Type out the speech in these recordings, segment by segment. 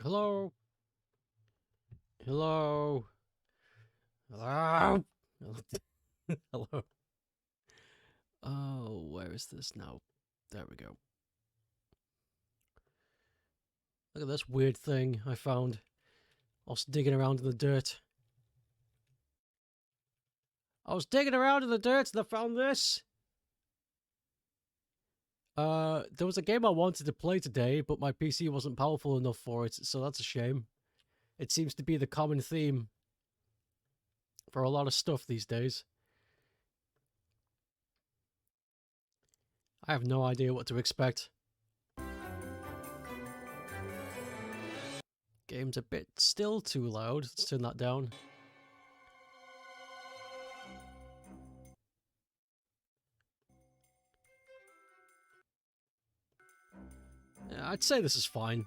Hello? Hello? Hello? Hello? Oh, where is this now? There we go. Look at this weird thing I found. I was digging around in the dirt. I was digging around in the dirt and I found this. There was a game I wanted to play today, but my PC wasn't powerful enough for it, so that's a shame. It seems to be the common theme for a lot of stuff these days. I have no idea what to expect. Game's a bit still too loud. Let's turn that down. Yeah, I'd say this is fine.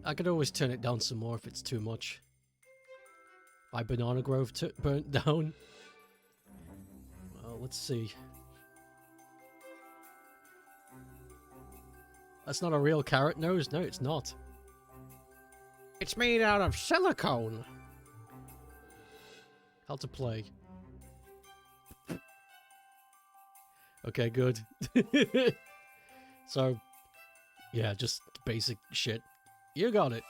I could always turn it down some more if it's too much. My banana grove burnt down. Well, let's see. That's not a real carrot nose. No, it's not. It's made out of silicone. How to play. Okay, good. So, yeah, just basic shit. You got it.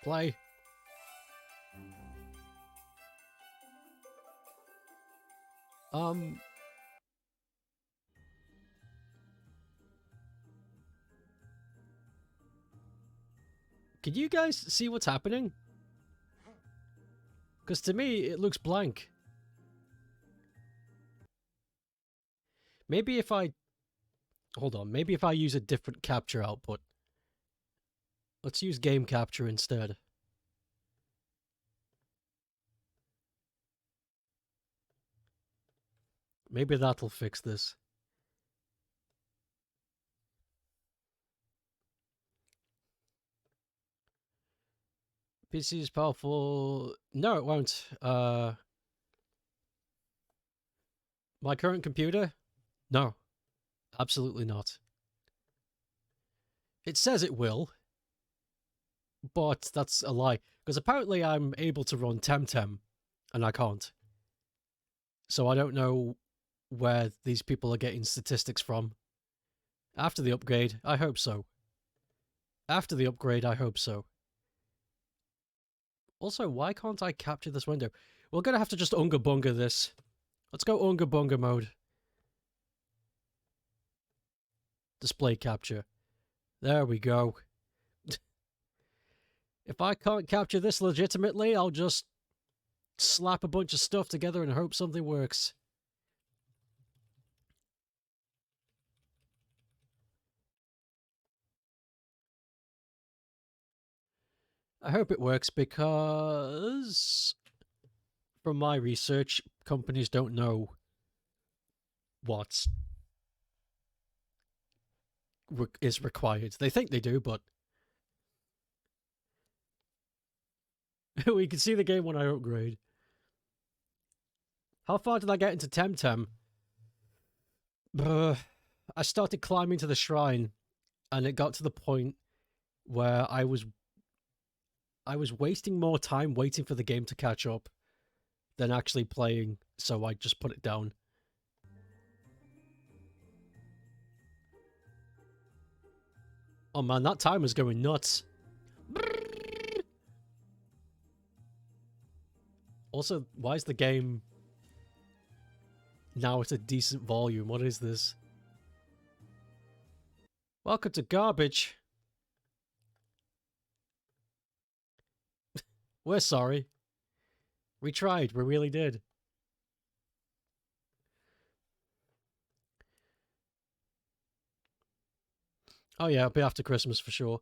Play. Can you guys see what's happening? Because to me, it looks blank. Maybe if I... Hold on, maybe if I use a different capture output. Let's use game capture instead. Maybe that'll fix this. PC is powerful. No, it won't. My current computer? No, absolutely not. It says it will, but that's a lie. Because apparently I'm able to run Temtem, and I can't. So I don't know where these people are getting statistics from. After the upgrade, I hope so. After the upgrade, I hope so. Also, why can't I capture this window? We're gonna have to just Unga Bunga this. Let's go Unga Bunga mode. Display capture. There we go. If I can't capture this legitimately, I'll just slap a bunch of stuff together and hope something works. I hope it works because, from my research, companies don't know what is required. They think they do, but we can see the game when I upgrade. How far did I get into Temtem? I started climbing to the shrine, and it got to the point where I was wasting more time waiting for the game to catch up than actually playing, so I just put it down. Oh man, that timer's going nuts. Also, why is the game now at a decent volume? What is this? Welcome to garbage. We're sorry. We tried, we really did. Oh yeah, it'll be after Christmas for sure.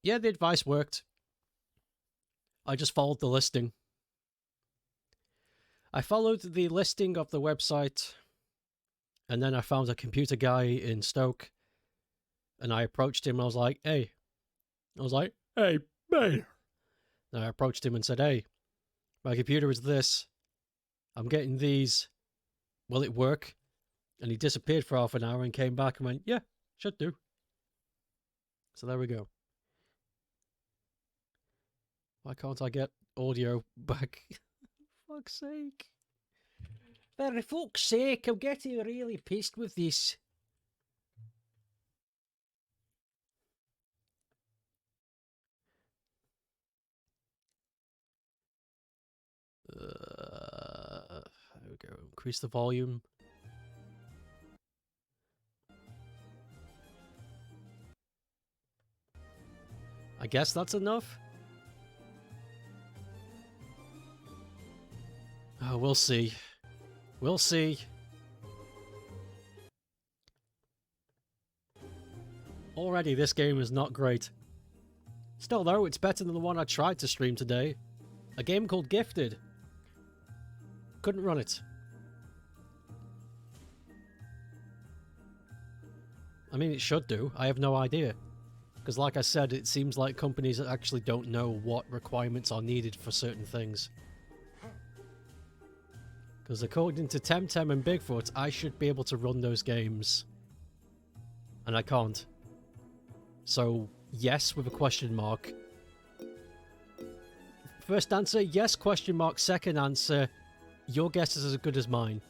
Yeah, the advice worked. I just followed the listing. I followed the listing of the website, and then I found a computer guy in Stoke, and I approached him and I was like, hey. Hey, mate. And I approached him and said, hey, my computer is this. I'm getting these. Will it work? And he disappeared for half an hour and came back and went, yeah, should do. So there we go. Why can't I get audio back? Fuck's sake. For fuck's sake, I'm getting really pissed with this. There we go. Increase the volume. I guess that's enough. Oh, we'll see. We'll see. Already, this game is not great. Still, though, it's better than the one I tried to stream today. A game called Gifted. Couldn't run it. I mean, it should do. I have no idea. Because like I said, it seems like companies actually don't know what requirements are needed for certain things. Because according to Temtem and Bigfoot, I should be able to run those games. And I can't. So, yes, with a question mark. First answer, yes, question mark. Second answer, your guess is as good as mine.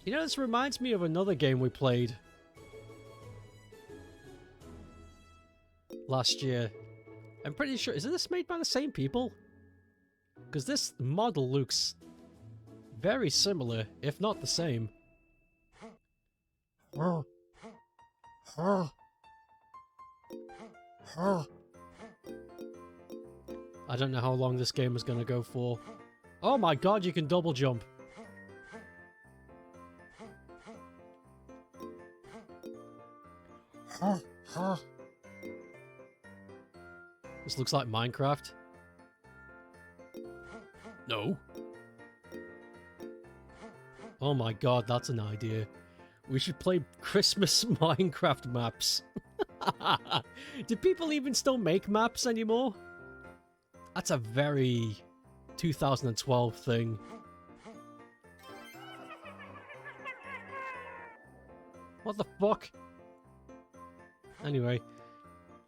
You know, this reminds me of another game we played last year. I'm pretty sure, is this made by the same people? Because this model looks very similar, if not the same. I don't know how long this game is going to go for. Oh my god, you can double jump. This looks like Minecraft. No. Oh my god, that's an idea. We should play Christmas Minecraft maps. Do people even still make maps anymore? That's a very 2012 thing. What the fuck? Anyway.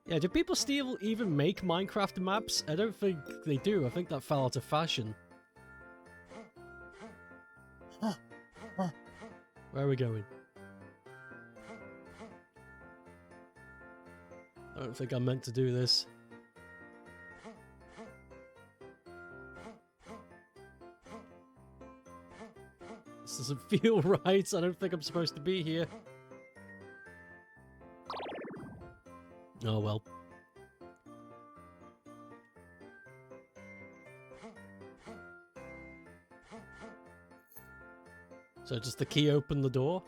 Yeah, do people still even make Minecraft maps? I don't think they do. I think that fell out of fashion. Where are we going? I don't think I meant to do this. This doesn't feel right. I don't think I'm supposed to be here. Oh well. So does the key open the door?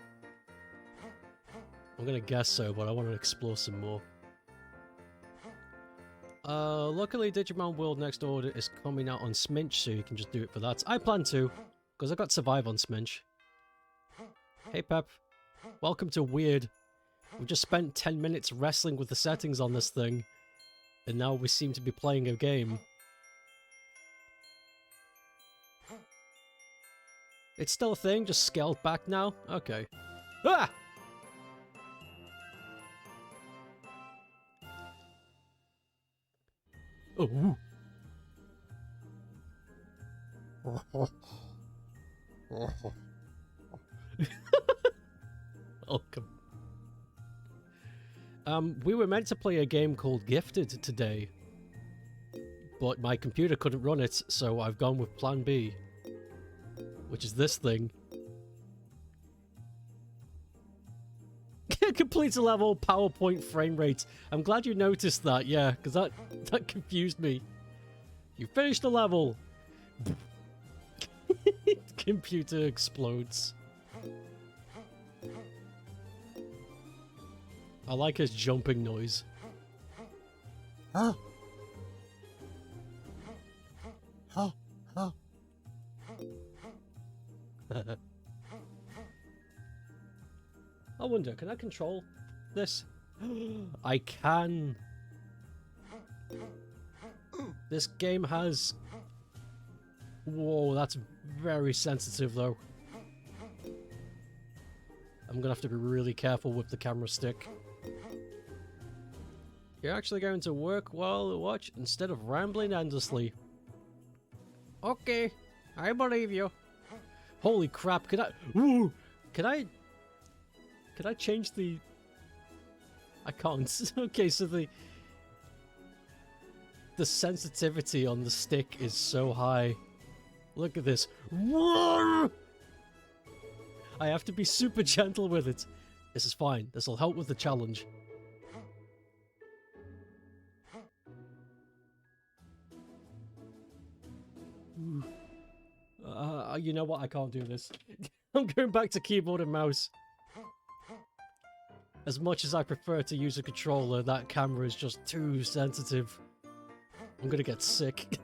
I'm gonna guess so, but I want to explore some more. Luckily Digimon World Next Order is coming out on Sminch, so you can just do it for that. I plan to, because I got Survive on Sminch. Hey Pep, welcome to Weird. We've just spent 10 minutes wrestling with the settings on this thing, and now we seem to be playing a game. It's still a thing, just scaled back now? Okay. Ah! Oh. Welcome. We were meant to play a game called Gifted today, but my computer couldn't run it, so I've gone with Plan B, which is this thing. Completes a level, PowerPoint frame rate. I'm glad you noticed that, yeah, because that confused me. You finished the level. Computer explodes. I like his jumping noise. I wonder, can I control this? I can. This game has... Whoa, that's very sensitive though. I'm gonna have to be really careful with the camera stick. You're actually going to work while you watch instead of rambling endlessly. Okay, I believe you. Holy crap, can I... Ooh! Can I change the... I can't. Okay, so the sensitivity on the stick is so high. Look at this. Whoa! I have to be super gentle with it. This is fine. This will help with the challenge. You know what? I can't do this. I'm going back to keyboard and mouse. As much as I prefer to use a controller, that camera is just too sensitive. I'm gonna get sick.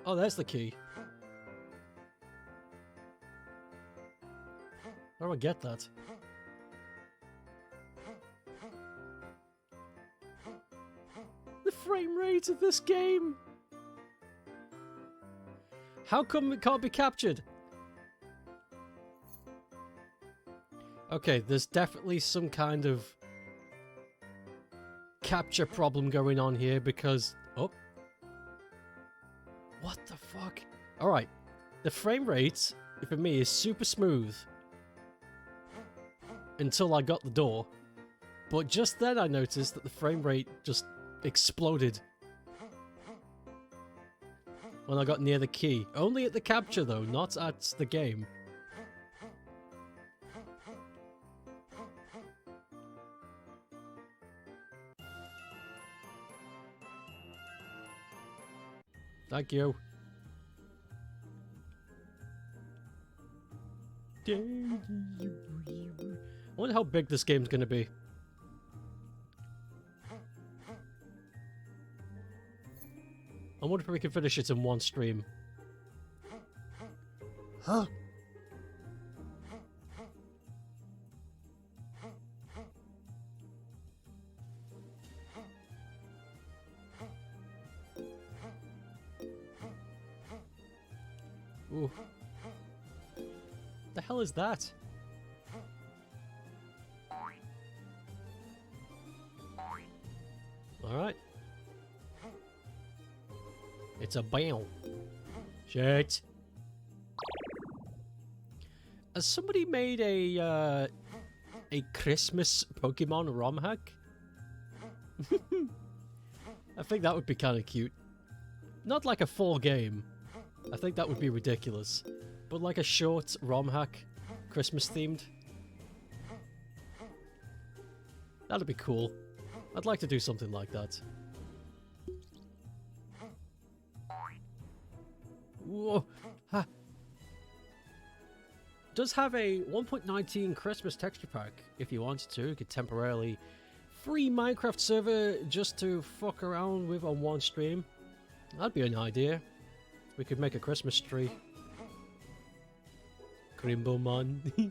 Oh, there's the key. How do I get that? The frame rate of this game! How come it can't be captured? Okay, there's definitely some kind of capture problem going on here because... Oh. What the fuck? Alright, the frame rate for me is super smooth until I got the door, but just then I noticed that the frame rate just exploded when I got near the key. Only at the capture though, not at the game. Thank you. I wonder how big this game's gonna be. I wonder if we can finish it in one stream. Huh? Ooh. The hell is that? Alright. It's a bam. Shit. Has somebody made a Christmas Pokemon ROM hack? I think that would be kind of cute. Not like a full game. I think that would be ridiculous. But like a short ROM hack, Christmas themed. That'd be cool. I'd like to do something like that. Whoa! Ha! Does have a 1.19 Christmas texture pack if you wanted to. You could temporarily free Minecraft server just to fuck around with on one stream. That'd be an idea. We could make a Christmas tree. Grimbomon.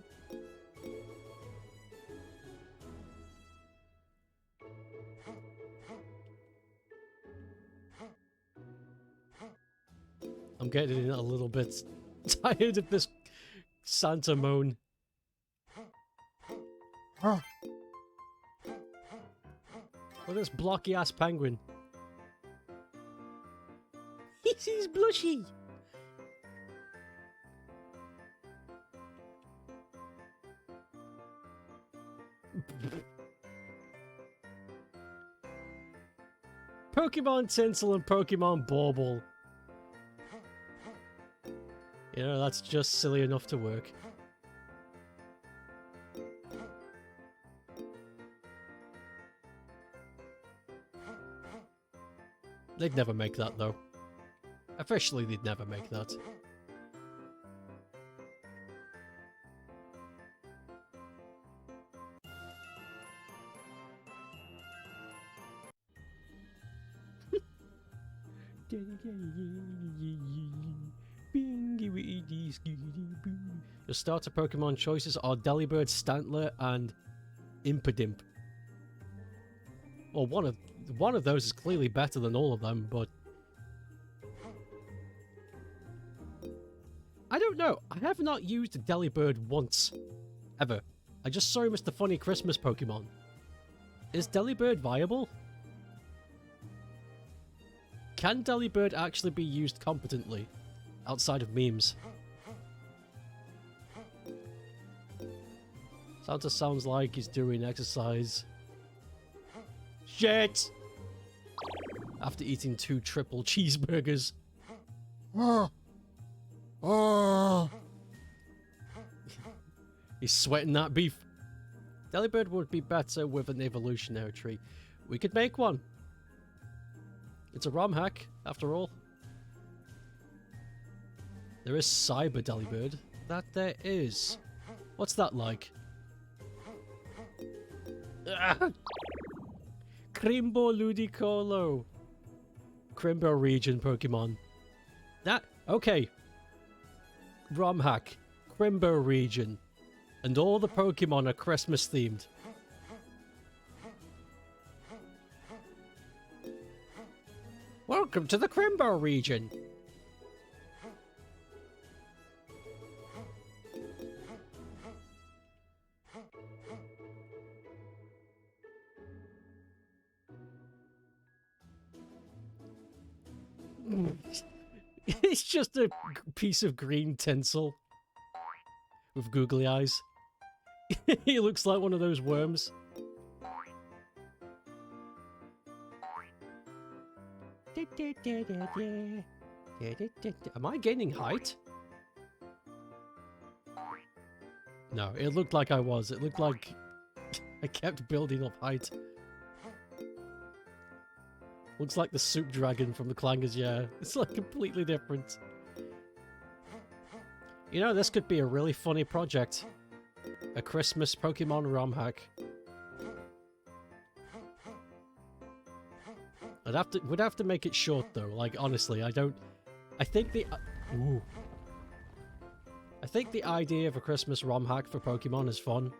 I'm getting a little bit tired of this Santa moan. Look at this blocky ass penguin. He's blushy. Pokemon Tinsel and Pokemon Bauble. You know, that's just silly enough to work. They'd never make that, though. Officially, they'd never make that. Your starter Pokemon choices are Delibird, Stantler, and Impidimp. Well, one of those is clearly better than all of them, but I don't know. I have not used Delibird once, ever. I just saw him as the funny Christmas Pokemon. Is Delibird viable? Can Delibird actually be used competently outside of memes? Santa sounds like he's doing exercise. Shit! After eating 2 triple cheeseburgers. He's sweating that beef. Delibird would be better with an evolutionary tree. We could make one. It's a ROM hack, after all. There is Cyber Delibird. That there is. What's that like? Crimbo Ludicolo. Crimbo region Pokemon. That, okay. ROM hack. Crimbo region. And all the Pokemon are Christmas themed. Welcome to the Crimbo region. It's just a piece of green tinsel with googly eyes. He looks like one of those worms. Am I gaining height? No, it looked like I was. It looked like I kept building up height. Looks like the soup dragon from the Clangers, yeah. It's like completely different. You know, this could be a really funny project. A Christmas Pokemon ROM hack. We'd have to make it short though. Like honestly, I think the idea of a Christmas ROM hack for Pokemon is fun,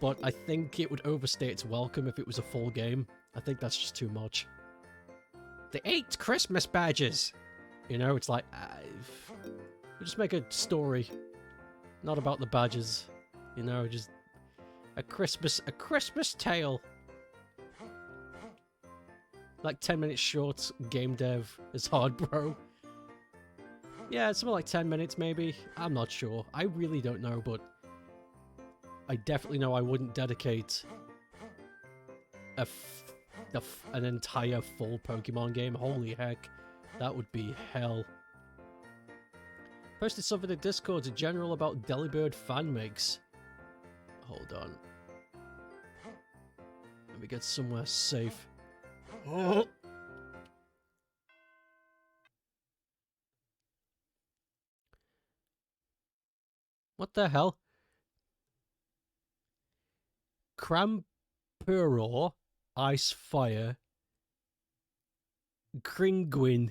but I think it would overstay its welcome if it was a full game. I think that's just too much. The 8 Christmas badges! You know, it's like, we just make a story. Not about the badges. You know, just a Christmas tale. Like 10 minutes short, game dev is hard, bro. Yeah, something like 10 minutes maybe. I'm not sure. I really don't know, but I definitely know I wouldn't dedicate an entire full Pokemon game. Holy heck, that would be hell. Posted something in Discord in general about Delibird fan makes. Hold on. Let me get somewhere safe. Oh. What the hell? Crampuro, Ice Fire, Kringwin,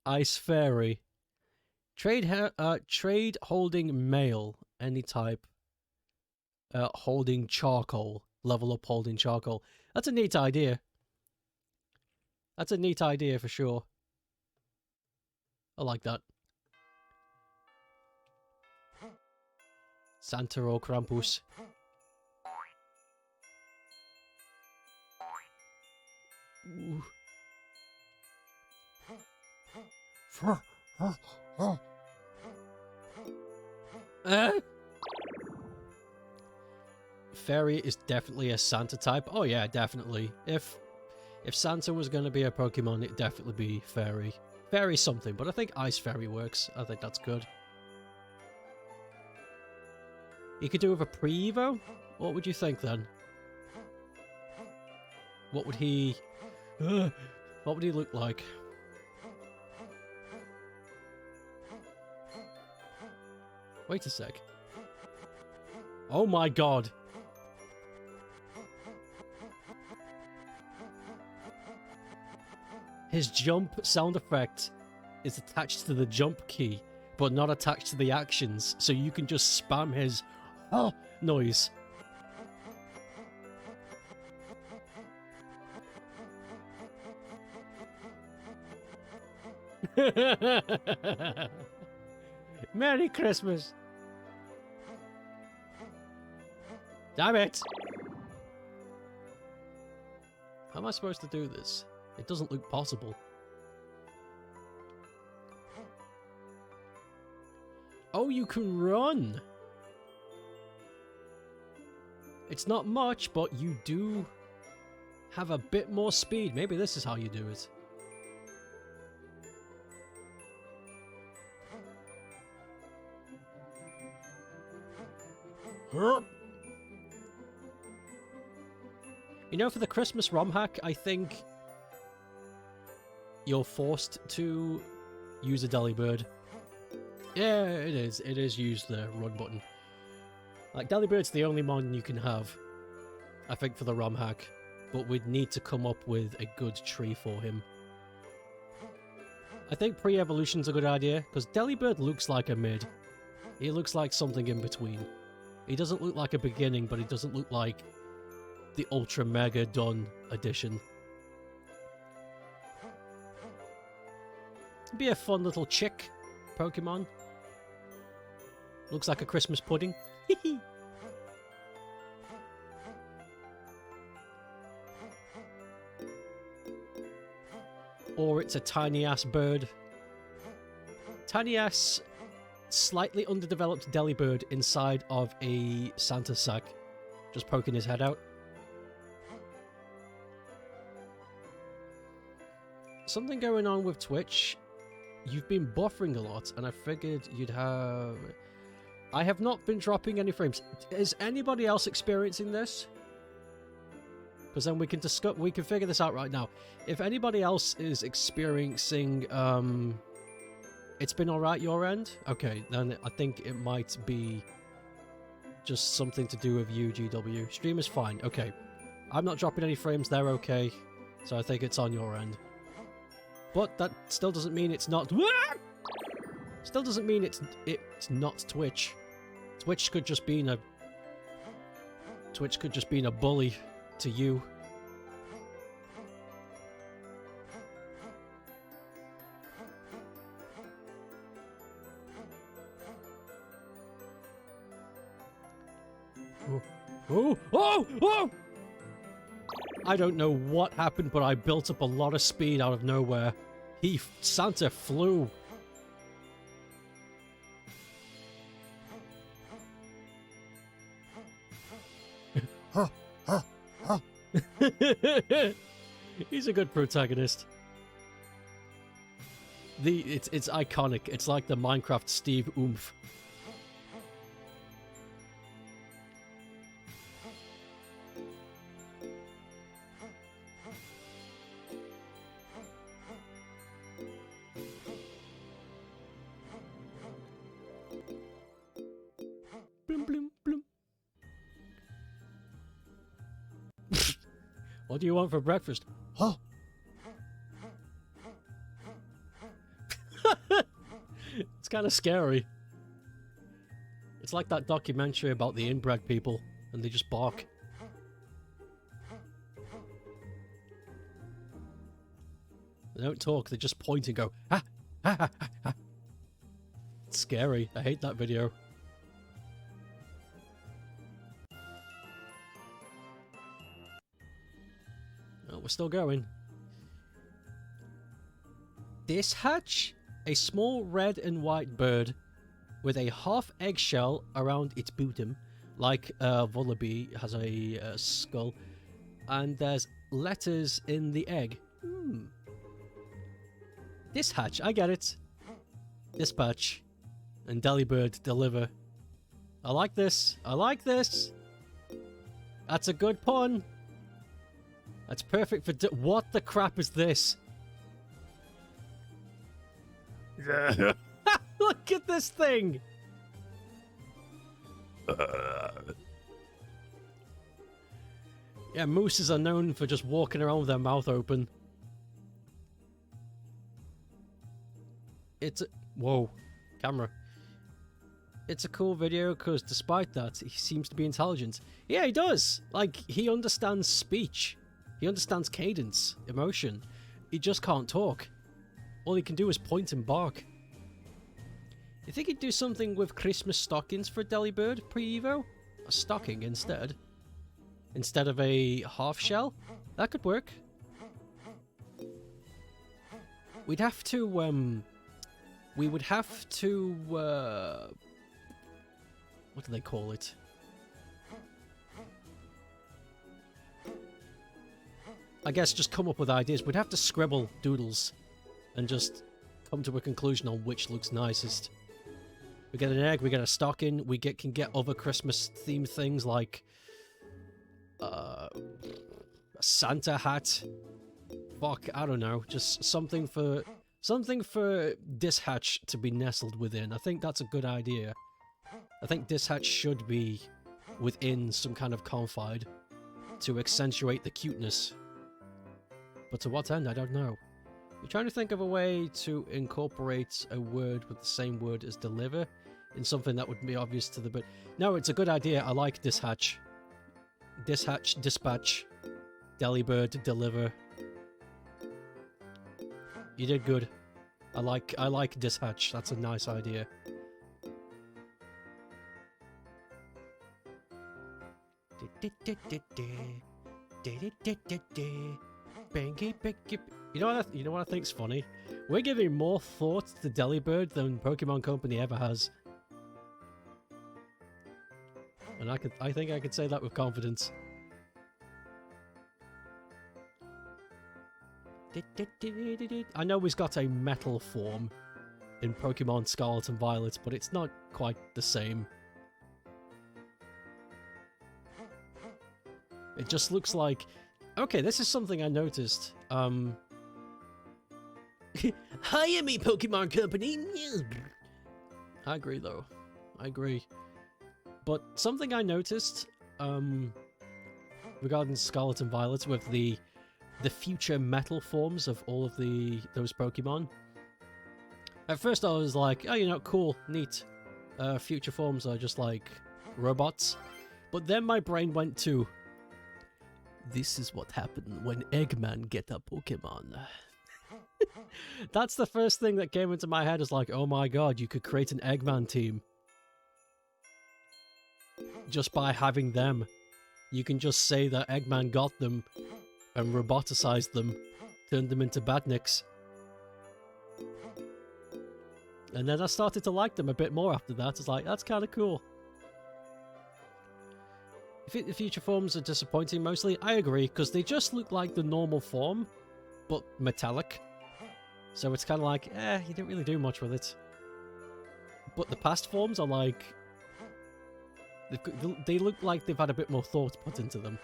Ice Fairy, trade holding male, any type, holding charcoal, level up holding charcoal. That's a neat idea. That's a neat idea for sure. I like that. Santa or Krampus. Fairy is definitely a Santa type. Oh yeah, definitely. If Santa was going to be a Pokemon, it'd definitely be Fairy. Fairy something, but I think Ice Fairy works. I think that's good. You could do with a pre-evo? What would you think then? What would he... what would he look like? Wait a sec. Oh my god! His jump sound effect is attached to the jump key, but not attached to the actions, so you can just spam his noise. Merry Christmas! Damn it! How am I supposed to do this? It doesn't look possible. Oh, you can run! It's not much, but you do have a bit more speed. Maybe this is how you do it. You know, for the Christmas ROM hack, I think you're forced to use a Delibird. Yeah, it is. It is use the run button. Like, Delibird's the only mon you can have, I think, for the ROM hack. But we'd need to come up with a good tree for him. I think pre-evolution's a good idea, because Delibird looks like a mid. He looks like something in between. He doesn't look like a beginning, but he doesn't look like the Ultra Mega Done edition. It'd be a fun little chick Pokemon. Looks like a Christmas pudding. Or it's a tiny ass bird. Tiny ass, slightly underdeveloped Delibird inside of a Santa sack, just poking his head out. Something going on with Twitch. You've been buffering a lot, and I figured you'd have... I have not been dropping any frames. Is anybody else experiencing this? Because then we can discuss. We can figure this out right now. If anybody else is experiencing, it's been all right your end. Okay, then I think it might be just something to do with you, GW. Stream is fine. Okay, I'm not dropping any frames. They're okay, so I think it's on your end. But that still doesn't mean it's not. Still doesn't mean it's not Twitch. Twitch could just be a bully to you. Oh! I don't know what happened, but I built up a lot of speed out of nowhere. Santa flew. He's a good protagonist. It's iconic. It's like the Minecraft Steve Oomph. Bloom, bloom, bloom. What do you want for breakfast? Huh? It's kind of scary. It's like that documentary about the inbred people, and they just bark. They don't talk, they just point and go, ha! Ha ha ha ha! It's scary. I hate that video. Oh, we're still going. This hatch? A small red and white bird with a half eggshell around its bottom, like a wallaby has a skull, and there's letters in the egg. Dispatch, I get it. Dispatch. And Delibird, deliver. I like this. I like this. That's a good pun. That's perfect for... What the crap is this? Look at this thing! Yeah, mooses are known for just walking around with their mouth open. It's a... Whoa. Camera. It's a cool video because despite that, he seems to be intelligent. Yeah, he does! Like, he understands speech. He understands cadence, emotion. He just can't talk. All he can do is point and bark. You think he'd do something with Christmas stockings for Delibird pre-evo? A stocking instead? Instead of a half shell? That could work. We'd have to, we would have to, what do they call it? I guess just come up with ideas. We'd have to scribble doodles and just come to a conclusion on which looks nicest. We get an egg, we get a stocking, we can get other Christmas themed things like a Santa hat. Fuck, I don't know. Just something for Dishatch to be nestled within. I think that's a good idea. I think Dishatch should be within some kind of confide to accentuate the cuteness. But to what end, I don't know. You're trying to think of a way to incorporate a word with the same word as deliver in something that would be obvious to the bit. No, it's a good idea. I like Dishatch. Dishatch, dispatch, Delibird, deliver. You did good. I like Dishatch. That's a nice idea. You know what I think's funny? We're giving more thought to Delibird than Pokemon Company ever has. And I think I could say that with confidence. I know he's got a metal form in Pokemon Scarlet and Violet, but it's not quite the same. It just looks like... Okay, this is something I noticed. Hire me, Pokemon Company! I agree, though. I agree. But something I noticed, regarding Scarlet and Violet with the future metal forms of all of those Pokemon. At first I was like, oh, you know, cool, neat. Future forms are just like robots. But then my brain went to, this is what happened when Eggman get a Pokemon. That's the first thing that came into my head, is like, oh my god, you could create an Eggman team. Just by having them. You can just say that Eggman got them and roboticized them, turned them into badniks. And then I started to like them a bit more after that. It's like, that's kind of cool. The future forms are disappointing mostly. I agree, because they just look like the normal form, but metallic. So it's kind of like, you didn't really do much with it. But the past forms are like... They look like they've had a bit more thought put into them.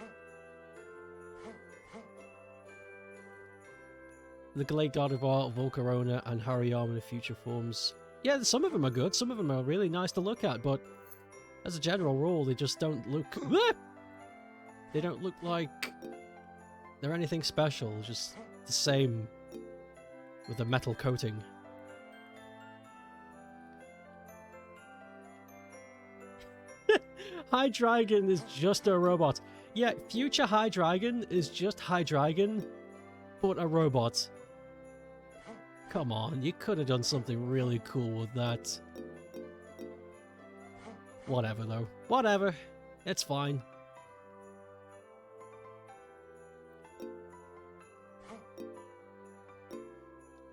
The Glade Gardevoir, Volcarona, and Hariyama in future forms. Yeah, some of them are good, some of them are really nice to look at, but as a general rule, they just don't look... They don't look like they're anything special, just the same with a metal coating. Hydreigon is just a robot. Yeah, future Hydreigon is just Hydreigon, but a robot. Come on, you could have done something really cool with that. Whatever, though. Whatever. It's fine.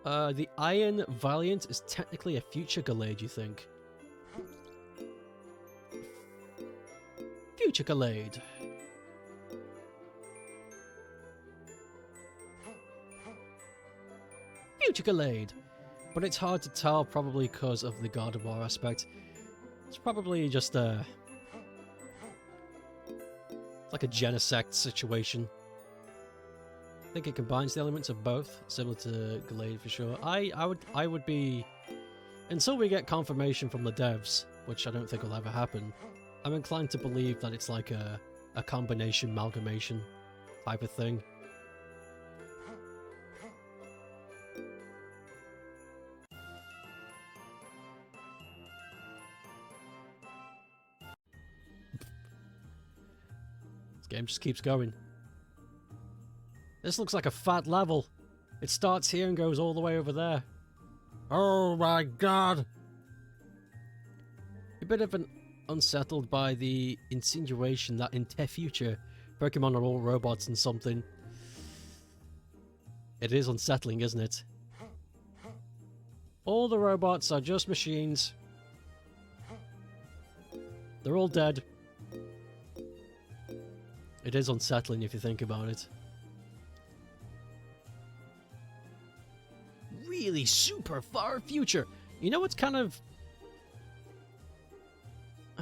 The Iron Valiant is technically a future Gallade, you think? Future Gallade. Future Gallade. But it's hard to tell, probably because of the Gardevoir aspect. It's probably just a... like a Genesect situation. I think it combines the elements of both, similar to Gallade for sure. I would be... Until we get confirmation from the devs, which I don't think will ever happen, I'm inclined to believe that it's like a combination, amalgamation type of thing. The game just keeps going. This looks like a fat level. It starts here and goes all the way over there. Oh my god! A bit of an unsettled by the insinuation that in the future, Pokemon are all robots and something. It is unsettling, isn't it? All the robots are just machines. They're all dead. It is unsettling if you think about it. Really super far future. You know what's kind of...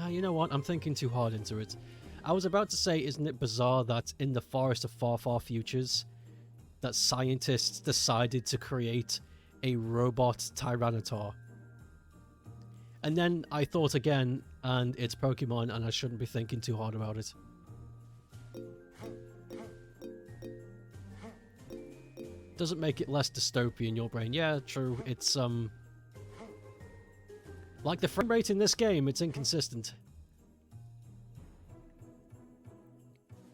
you know what? I'm thinking too hard into it. I was about to say, isn't it bizarre that in the forest of far, far futures, that scientists decided to create a robot Tyranitar? And then I thought again, and it's Pokemon, and I shouldn't be thinking too hard about it. Doesn't make it less dystopian in your brain. Yeah, true. It's, like the frame rate in this game, it's inconsistent.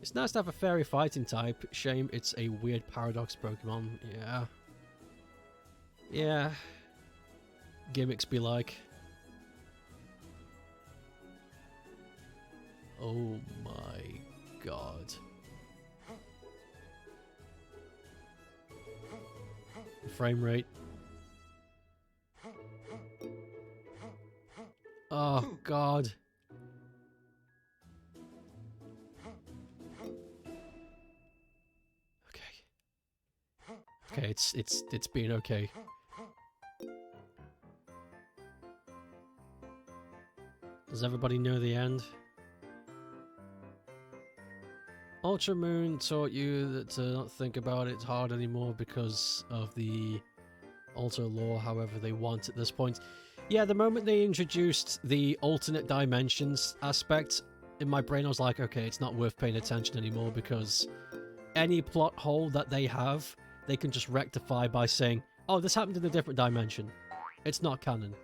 It's nice to have a fairy fighting type. Shame it's a weird paradox Pokemon. Yeah. Yeah. Gimmicks be like. Oh my god. The frame rate. Oh god. Okay, it's been okay. Does everybody know the end? Ultra Moon taught you that to not think about it hard anymore because of the Ultra Law, however they want at this point. Yeah, the moment they introduced the alternate dimensions aspect, in my brain I was like, okay, it's not worth paying attention anymore because any plot hole that they have, they can just rectify by saying, oh, this happened in a different dimension. It's not canon.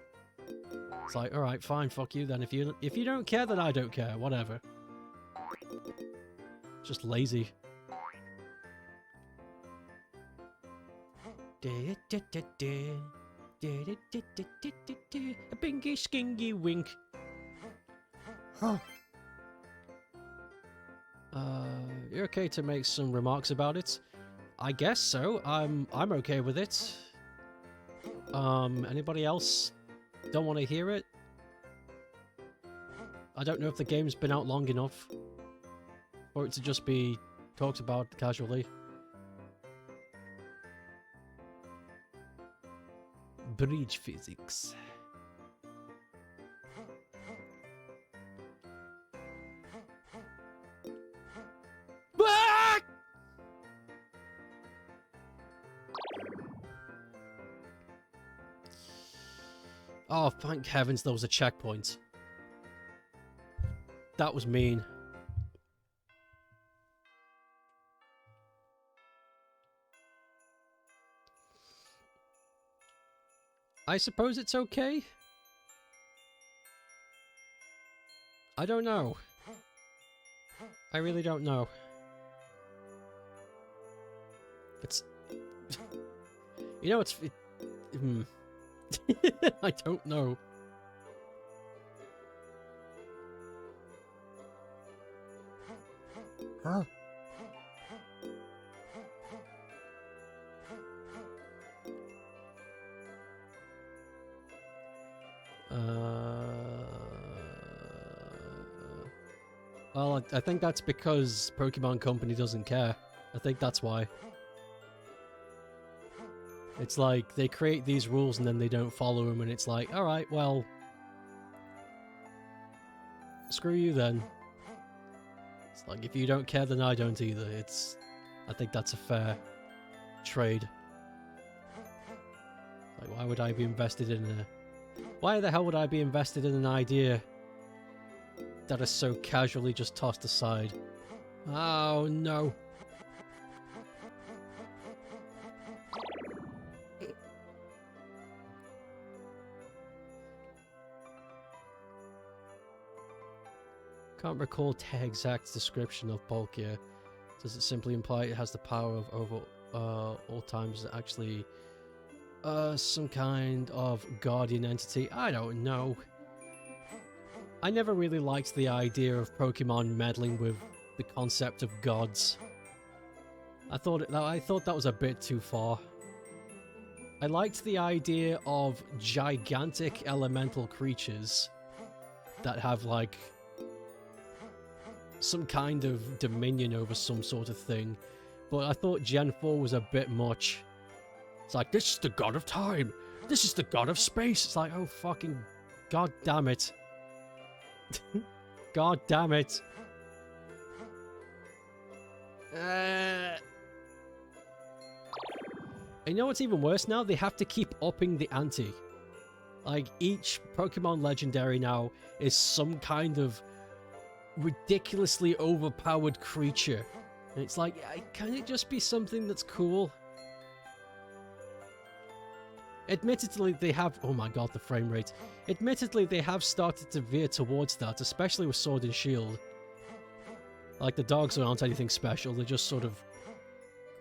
It's like, alright, fine, fuck you then. If you don't care, then I don't care. Whatever. Just lazy. A pinky skingy wink. Huh. You're okay to make some remarks about it? I guess so. I'm okay with it. Anybody else don't want to hear it? I don't know if the game's been out long enough for it to just be talked about casually. Bridge physics. Ah! Oh, thank heavens there was a checkpoint. That was mean. I suppose it's okay? I don't know. I really don't know. It's... you know, I don't know. Huh? Well, I think that's because Pokemon Company doesn't care. I think that's why. It's like, they create these rules and then they don't follow them, and it's like, alright, well... screw you then. It's like, if you don't care, then I don't either. I think that's a fair trade. Like, why would I be invested in a... why the hell would I be invested in an idea that is so casually just tossed aside? Oh, no. Can't recall the exact description of Palkia. Does it simply imply it has the power of over all times? Is it actually some kind of guardian entity? I don't know. I never really liked the idea of Pokemon meddling with the concept of gods. I thought that was a bit too far. I liked the idea of gigantic elemental creatures that have, like, some kind of dominion over some sort of thing, but I thought Gen 4 was a bit much. It's like, this is the god of time! This is the god of space! It's like, oh fucking god damn it. God damn it. You know what's even worse now? They have to keep upping the ante. Like, each Pokemon Legendary now is some kind of ridiculously overpowered creature. And it's like, can it just be something that's cool? Admittedly, they have... Oh my god, the frame rate. Admittedly, they have started to veer towards that, especially with Sword and Shield. Like, the dogs aren't anything special, they're just sort of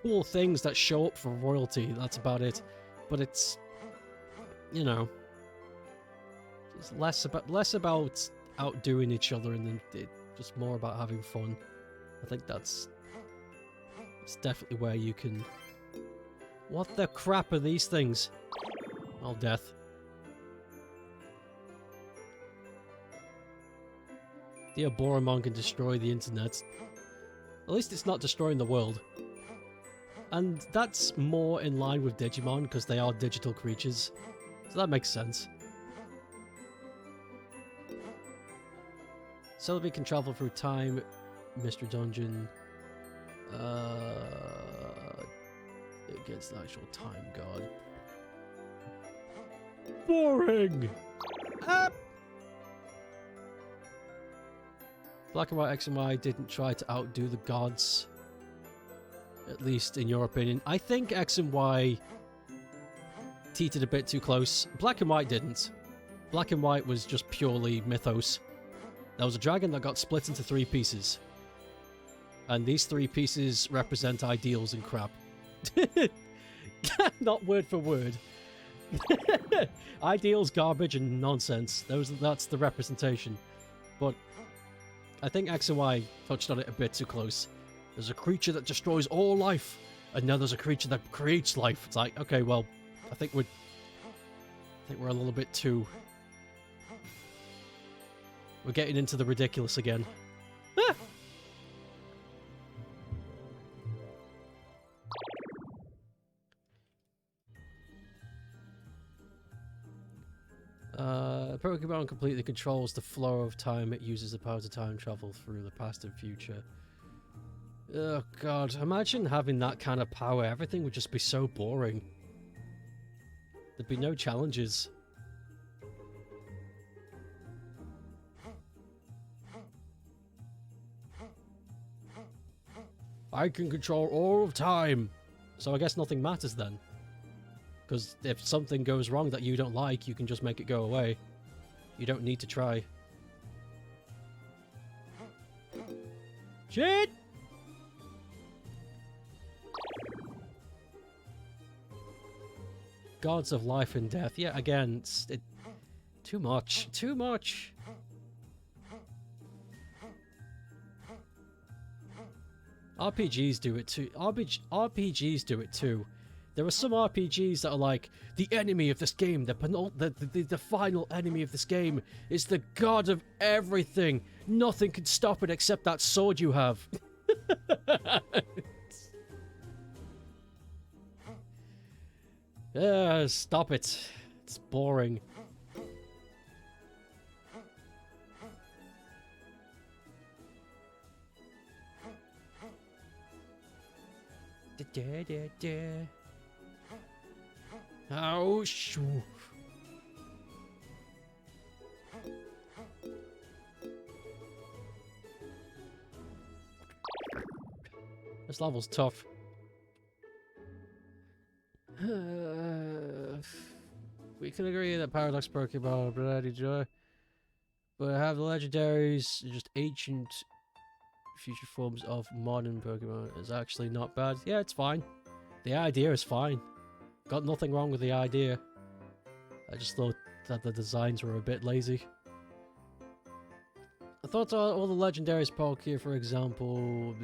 cool things that show up for royalty, that's about it. But it's, you know, it's less about outdoing each other and then just more about having fun. I think it's definitely where you can... What the crap are these things? Oh, death. The Aboromon can destroy the internet. At least it's not destroying the world. And that's more in line with Digimon, because they are digital creatures. So that makes sense. Sylvie can travel through time, Mystery Dungeon. Against the actual time god. Boring! Black and White X and Y didn't try to outdo the gods. At least in your opinion. I think X and Y teetered a bit too close. Black and White didn't. Black and White was just purely mythos. There was a dragon that got split into 3 pieces. And these 3 pieces represent ideals and crap. Not word for word. Ideals, garbage, and nonsense. That's the representation. But I think X and Y touched on it a bit too close. There's a creature that destroys all life, and now there's a creature that creates life. It's like, okay, well, I think we're a little bit too... We're getting into the ridiculous again. Pokemon completely controls the flow of time. It uses the power to time travel through the past and future. Oh god, imagine having that kind of power. Everything would just be so boring. There'd be no challenges. I can control all of time. So I guess nothing matters then. Because if something goes wrong that you don't like, you can just make it go away. You don't need to try. Shit! Gods of life and death. Yeah, again, too much. Too much. RPGs do it too. RPGs do it too. There are some RPGs that are like, the enemy of this game, the final enemy of this game is the god of everything. Nothing can stop it except that sword you have. Stop it. It's boring. Oh, shoo. This level's tough. We can agree that Paradox Pokemon are bloody joy. But have the legendaries, just ancient future forms of modern Pokemon is actually not bad. Yeah, it's fine. The idea is fine. Got nothing wrong with the idea. I just thought that the designs were a bit lazy. I thought all the legendaries Poke here, for example,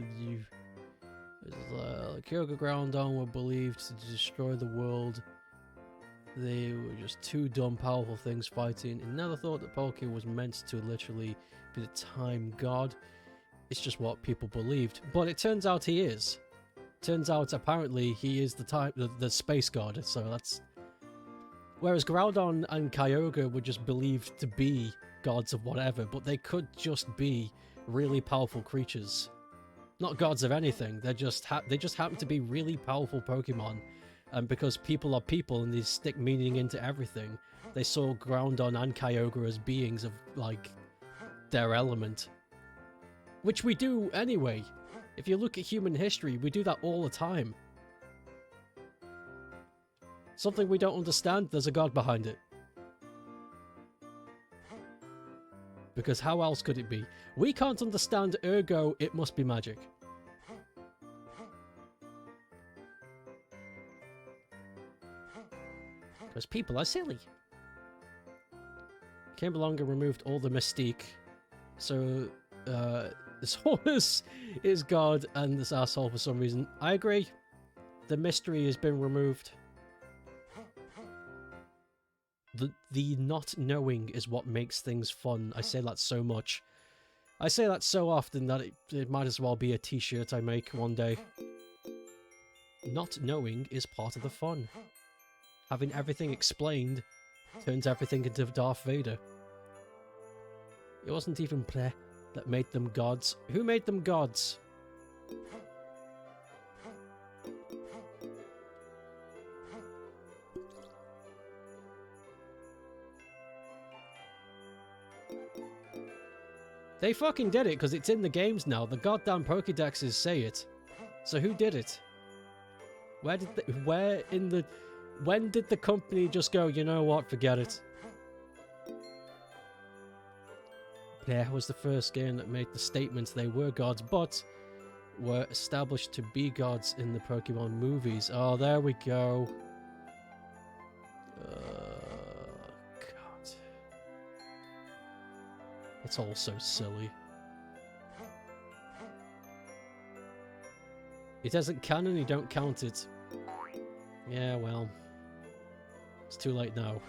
Kyoga Groudon were believed to destroy the world. They were just two dumb, powerful things fighting, and never thought that Poke was meant to literally be the time god. It's just what people believed, but it turns out he is. Turns out apparently he is the space god. So that's. Whereas Groudon and Kyogre were just believed to be gods of whatever, but they could just be really powerful creatures. Not gods of anything. They just happen to be really powerful Pokemon, and because people are people and they stick meaning into everything, they saw Groudon and Kyogre as beings of like their element. Which we do anyway. If you look at human history, we do that all the time. Something we don't understand, there's a god behind it. Because how else could it be? We can't understand, ergo it must be magic. Because people are silly. Came along and removed all the mystique. So, this horse is God and this asshole for some reason. I agree. The mystery has been removed. The not knowing is what makes things fun. I say that so much. I say that so often that it might as well be a t-shirt I make one day. Not knowing is part of the fun. Having everything explained turns everything into Darth Vader. It wasn't even play that made them gods. Who made them gods? They fucking did it because it's in the games now. The goddamn Pokédexes say it. So who did it? When did the company just go, you know what, forget it? Blair was the first game that made the statement they were gods, but were established to be gods in the Pokemon movies. Oh, there we go. God. It's all so silly. It isn't canon, you don't count it. Yeah, well. It's too late now.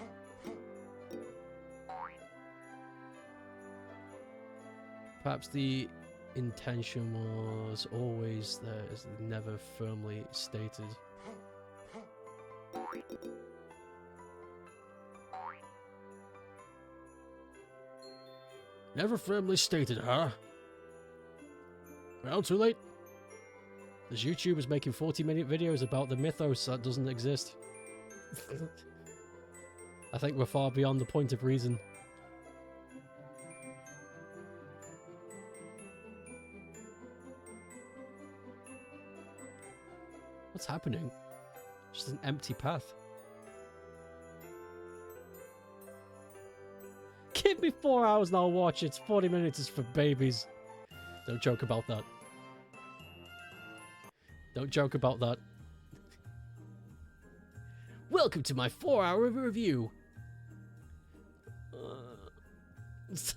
Perhaps the intention was always there, is never firmly stated. Never firmly stated, huh? Well, too late. This YouTube is making 40-minute videos about the mythos that doesn't exist. I think we're far beyond the point of reason. What's happening? Just an empty path. Give me 4 hours and I'll watch it. 40 minutes is for babies. Don't joke about that. Don't joke about that. Welcome to my 4-hour review.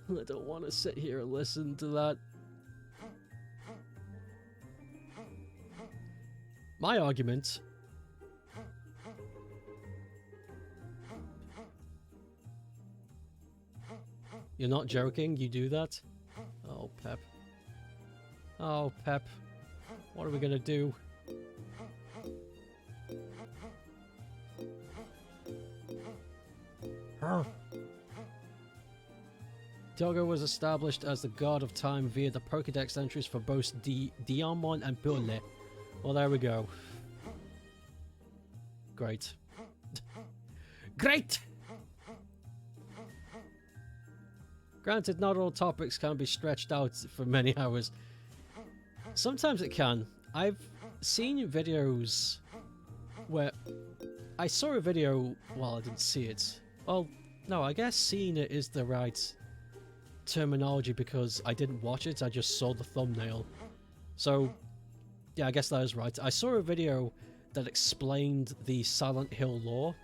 I don't want to sit here and listen to that. My argument... You're not joking? You do that? Oh, Pep. Oh, Pep. What are we gonna do? Togo was established as the god of time via the Pokédex entries for both Diamond and Pearl. Well, there we go. Great. Great! Granted, not all topics can be stretched out for many hours. Sometimes it can. I've seen videos where... I saw a video... Well, I didn't see it. Well, no, I guess seeing it is the right terminology because I didn't watch it, I just saw the thumbnail. So, yeah, I guess that is right. I saw a video that explained the Silent Hill lore,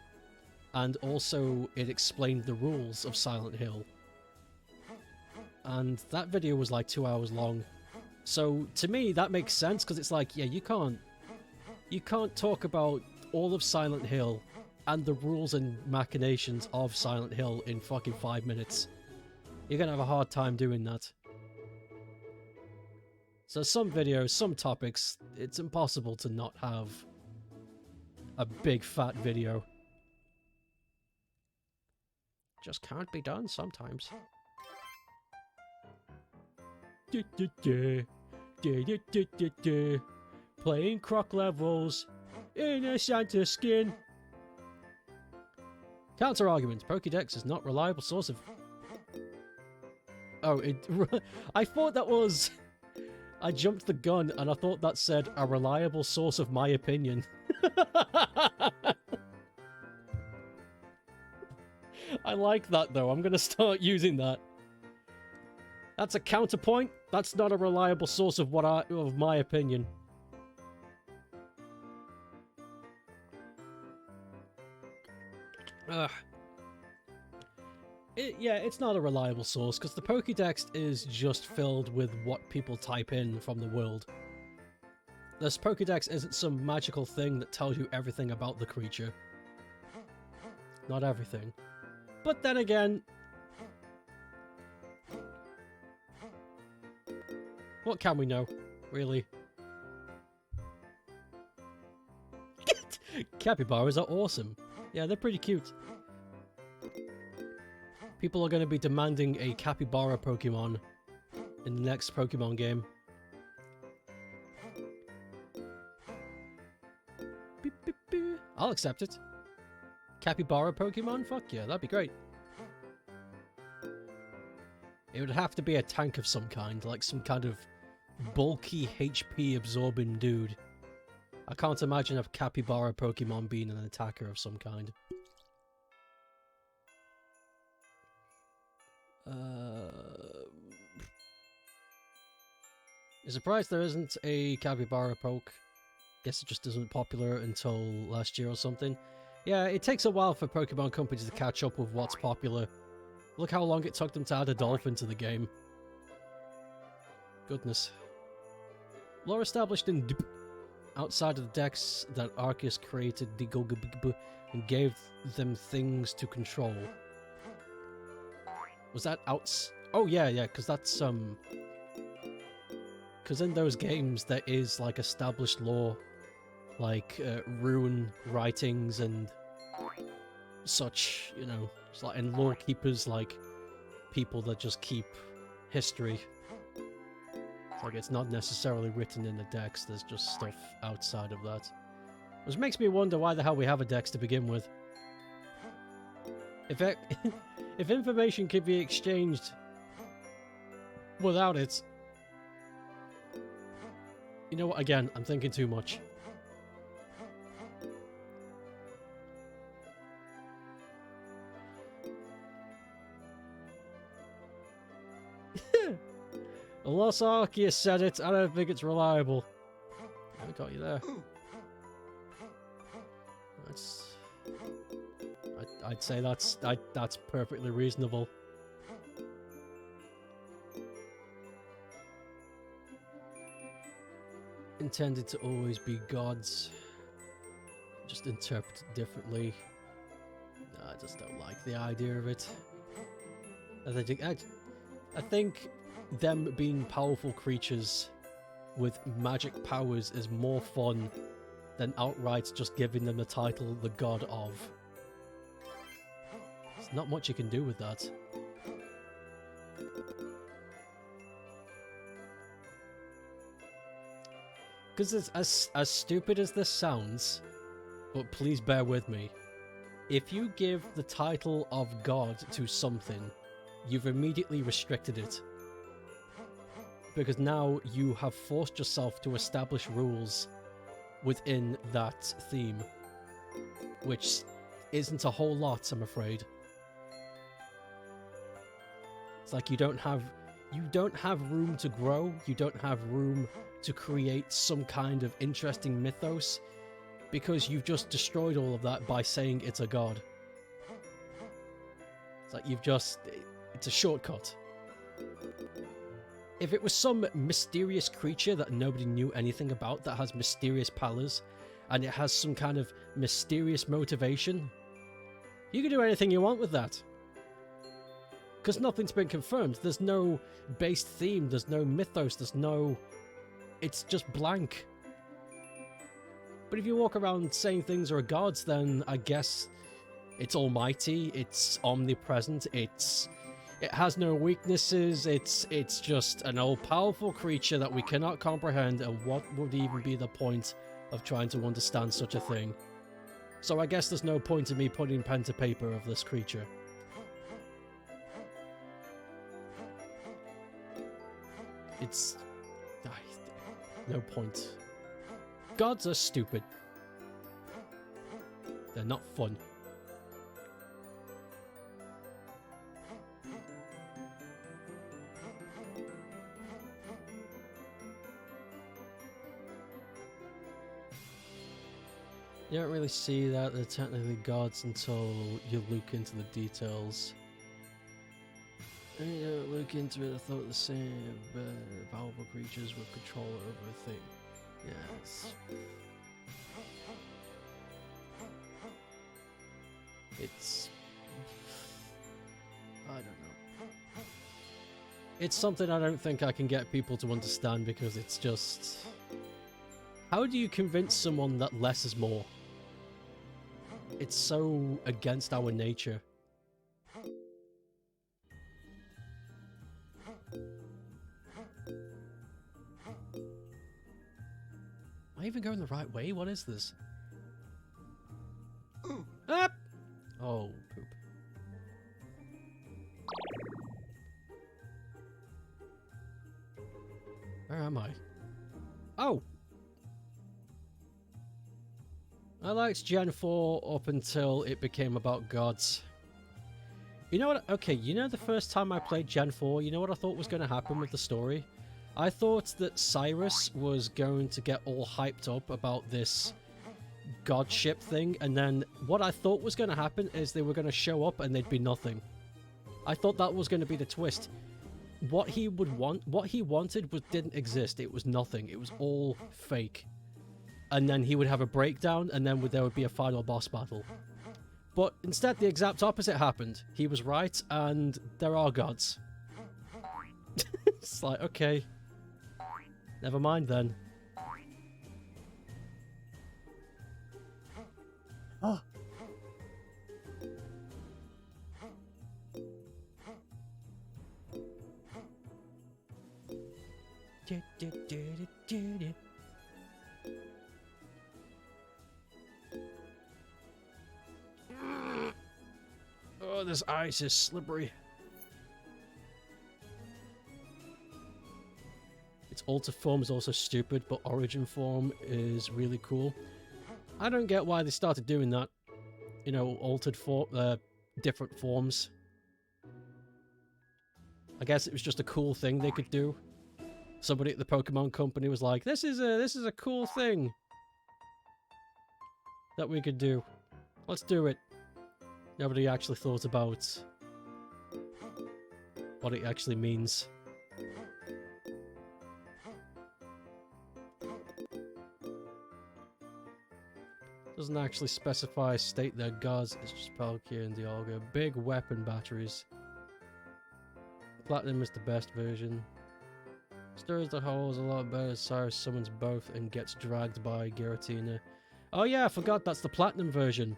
and also it explained the rules of Silent Hill. And that video was like 2 hours long. So, to me, that makes sense, because it's like, yeah, you can't talk about all of Silent Hill and the rules and machinations of Silent Hill in fucking 5 minutes. You're gonna have a hard time doing that. So some videos, some topics, it's impossible to not have a big fat video. Just can't be done sometimes. Playing croc levels in a Santa skin. Counter argument: Pokédex is not reliable source of. Oh, I thought that was. I jumped the gun and I thought that said a reliable source of my opinion. I like that though. I'm gonna start using that. That's a counterpoint. That's not a reliable source of of my opinion. Yeah, it's not a reliable source because the Pokédex is just filled with what people type in from the world. This Pokédex isn't some magical thing that tells you everything about the creature. Not everything. But then again, what can we know, really? Capybaras are awesome. Yeah, they're pretty cute. People are going to be demanding a capybara Pokemon in the next Pokemon game. Beep, beep, beep. I'll accept it. Capybara Pokemon? Fuck yeah, that'd be great. It would have to be a tank of some kind, like some kind of bulky HP absorbing dude. I can't imagine a capybara Pokemon being an attacker of some kind. I'm surprised there isn't a capybara poke. Guess it just isn't popular until last year or something. Yeah, it takes a while for Pokemon companies to catch up with what's popular. Look how long it took them to add a dolphin to the game. Goodness. Lore established in outside of the decks that Arceus created and gave them things to control. Was that outs? Oh yeah, because that's because in those games there is like established lore, like rune writings and such, you know. It's like, and lore keepers, like people that just keep history. It's like it's not necessarily written in the decks. There's just stuff outside of that, which makes me wonder why the hell we have a dex to begin with. If information could be exchanged without it... You know what, again, I'm thinking too much. Unless Arceus said it, I don't think it's reliable. I got you there. That's... I'd say that's perfectly reasonable. Intended to always be gods. Just interpret it differently. No, I just don't like the idea of it. I think them being powerful creatures with magic powers is more fun than outright just giving them the title the God of. There's not much you can do with that. Because it's as stupid as this sounds, but please bear with me. If you give the title of God to something, you've immediately restricted it. Because now you have forced yourself to establish rules within that theme. Which isn't a whole lot, I'm afraid. It's like you don't have room to grow, you don't have room to create some kind of interesting mythos, because you've just destroyed all of that by saying it's a god. It's like it's a shortcut. If it was some mysterious creature that nobody knew anything about, that has mysterious powers, and it has some kind of mysterious motivation, you can do anything you want with that. Because nothing's been confirmed. There's no base theme, there's no mythos, it's just blank. But if you walk around saying things are gods, then I guess it's almighty, it's omnipresent, it has no weaknesses, it's just an all-powerful creature that we cannot comprehend, and what would even be the point of trying to understand such a thing? So I guess there's no point in me putting pen to paper of this creature. It's... no point. Gods are stupid. They're not fun. You don't really see that they're technically gods until you look into the details. And you don't look into it, I thought the same, but powerful creatures with control over a thing. Yes. It's... I don't know. It's something I don't think I can get people to understand, because it's just... How do you convince someone that less is more? It's so against our nature. Am I even going the right way? What is this? Ah! Oh, poop. Where am I? Oh! I liked Gen 4 up until it became about gods. You know what? Okay, you know the first time I played Gen 4, you know what I thought was going to happen with the story? I thought that Cyrus was going to get all hyped up about this godship thing, and then what I thought was going to happen is they were going to show up and they'd be nothing. I thought that was going to be the twist. What he wanted didn't exist. It was nothing. It was all fake. And then he would have a breakdown, and then there would be a final boss battle. But instead, the exact opposite happened. He was right, and there are gods. It's like, okay. Never mind then. Oh. Oh, this ice is slippery. Its alter form is also stupid, but origin form is really cool. I don't get why they started doing that. You know, altered different forms. I guess it was just a cool thing they could do. Somebody at the Pokemon company was like, this is a cool thing that we could do. Let's do it. Nobody actually thought about what it actually means. Doesn't actually specify state their gods, it's just Palkia and Dialga. Big weapon batteries. Platinum is the best version. Stirs the holes a lot better. Cyrus summons both and gets dragged by Giratina. Oh yeah, I forgot that's the Platinum version.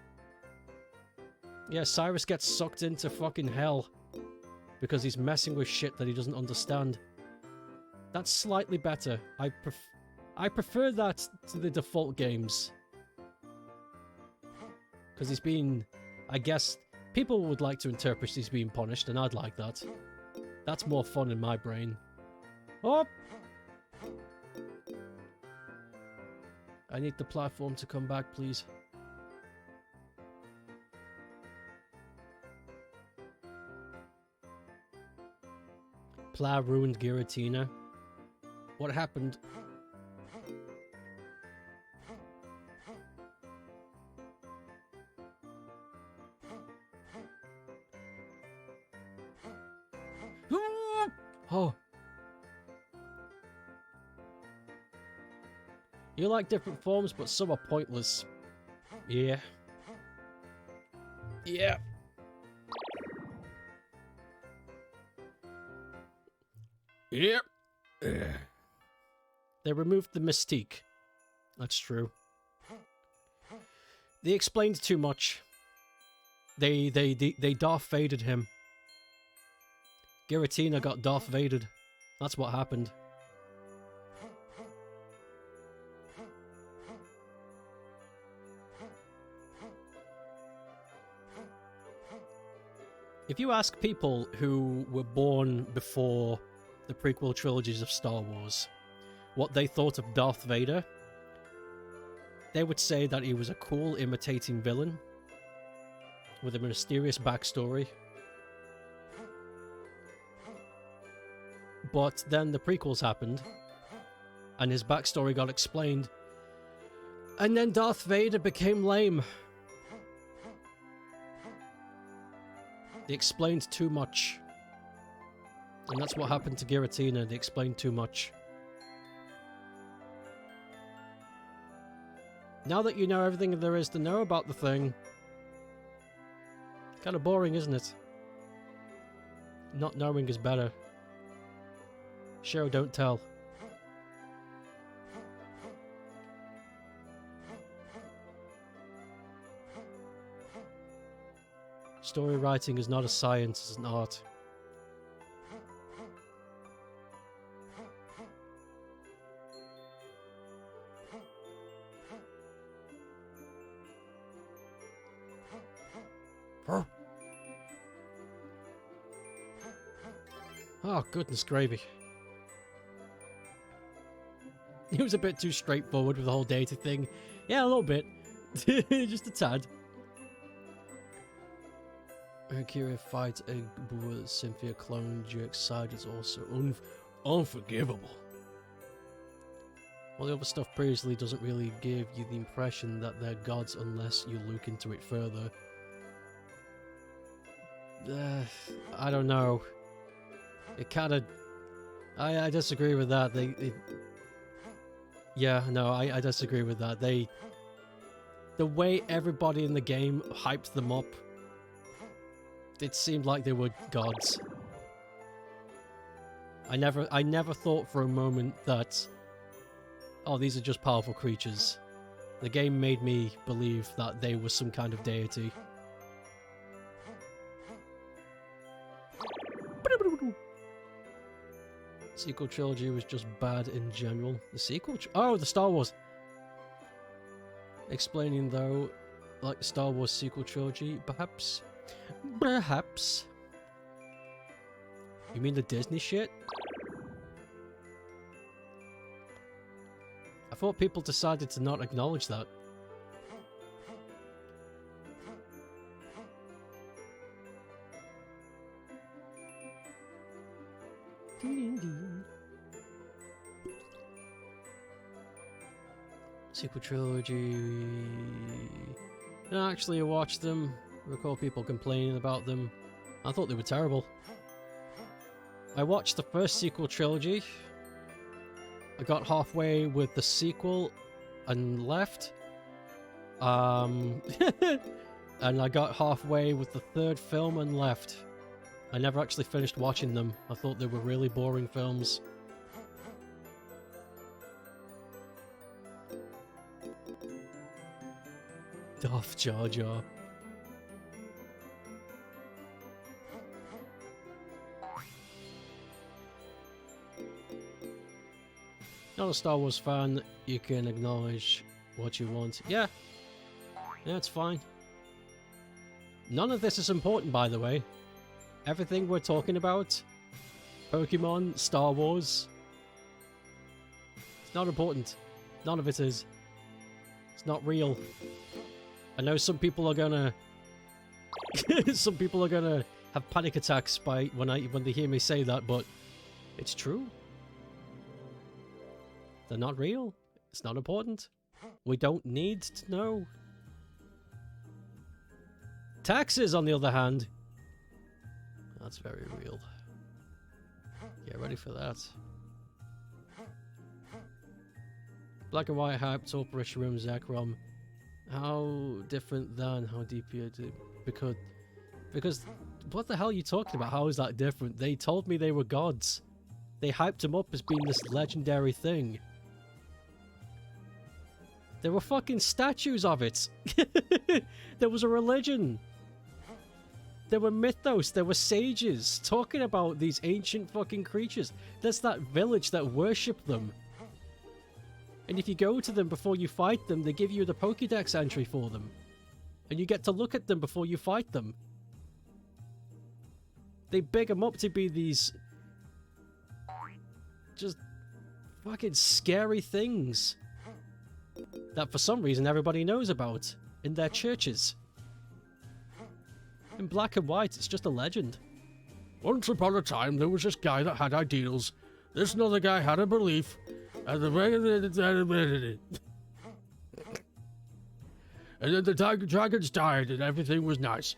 Yeah, Cyrus gets sucked into fucking hell because he's messing with shit that he doesn't understand. That's slightly better. I prefer that to the default games. Because he's been... I guess people would like to interpret he's being punished, and I'd like that. That's more fun in my brain. Oh! I need the platform to come back, please. Plow ruined Giratina. What happened? Oh. You like different forms, but some are pointless. Yeah. Yeah. Yep. They removed the mystique. That's true. They explained too much. They Darth Vadered him. Giratina got Darth Vadered. That's what happened. If you ask people who were born before the prequel trilogies of Star Wars what they thought of Darth Vader, they would say that he was a cool imitating villain with a mysterious backstory. But then the prequels happened, and his backstory got explained, and then Darth Vader became lame. They explained too much. And that's what happened to Giratina, they explained too much. Now that you know everything there is to know about the thing, kind of boring, isn't it? Not knowing is better. Show, don't tell. Story writing is not a science, it's an art. Oh, goodness gravy. It was a bit too straightforward with the whole data thing. Yeah, a little bit. Just a tad. Kira fights a Cynthia clone jerk side is also unforgivable. All the other stuff previously doesn't really give you the impression that they're gods unless you look into it further. I don't know. It kind of... I disagree with that. Yeah, no, I disagree with that. The way everybody in the game hyped them up, it seemed like they were gods. I never thought for a moment that, oh, these are just powerful creatures. The game made me believe that they were some kind of deity. Sequel trilogy was just bad in general. The sequel? Oh, the Star Wars. Explaining though, like the Star Wars sequel trilogy, perhaps. Perhaps. You mean the Disney shit? I thought people decided to not acknowledge that. Sequel trilogy. No, actually, I watched them. I recall people complaining about them. I thought they were terrible. I watched the first sequel trilogy. I got halfway with the sequel and left. And I got halfway with the third film and left. I never actually finished watching them. I thought they were really boring films. Darth Jar Jar. Not a Star Wars fan, you can acknowledge what you want. Yeah. Yeah, it's fine. None of this is important, by the way. Everything we're talking about, Pokemon, Star Wars, it's not important. None of it is. It's not real. I know some people are gonna... some people are gonna have panic attacks when they hear me say that, but It's true. They're not real. It's not important. We don't need to know. Taxes, on the other hand. That's very real. Get ready for that. Black and white hype, Torporish room, Zekrom. How different than how deep you do? Because what the hell are you talking about? How is that different? They told me they were gods. They hyped them up as being this legendary thing. There were fucking statues of it. There was a religion. There were mythos. There were sages talking about these ancient fucking creatures. There's that village that worship them. And if you go to them before you fight them, they give you the Pokédex entry for them. And you get to look at them before you fight them. They big them up to be these just fucking scary things that for some reason everybody knows about in their churches. In black and white, it's just a legend. Once upon a time, there was this guy that had ideals. This another guy had a belief. And then the dragons died and everything was nice.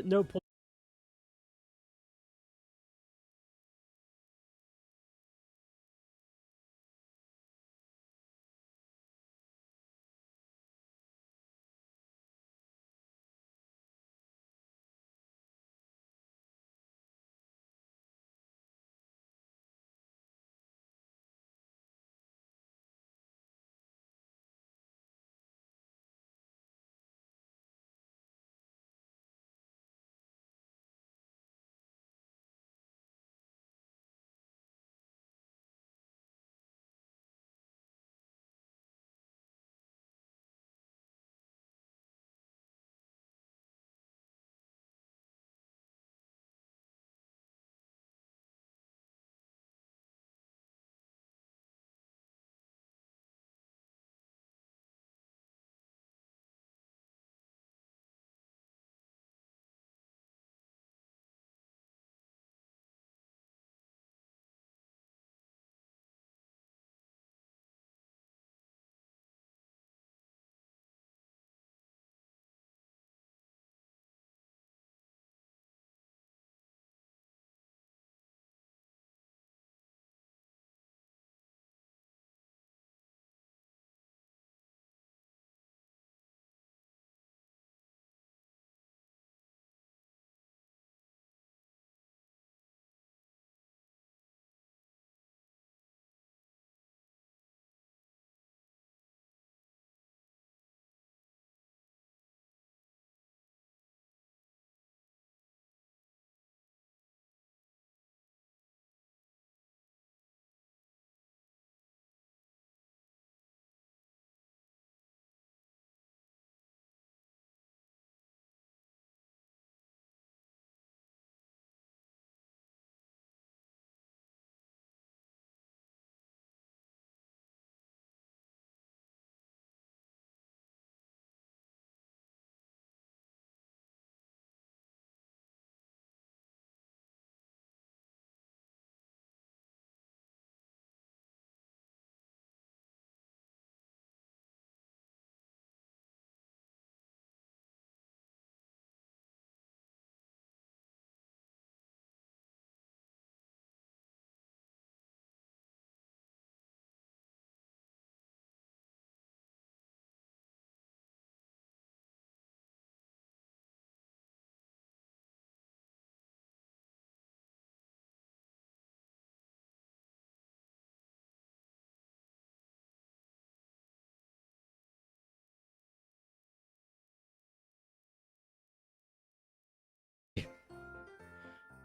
No point.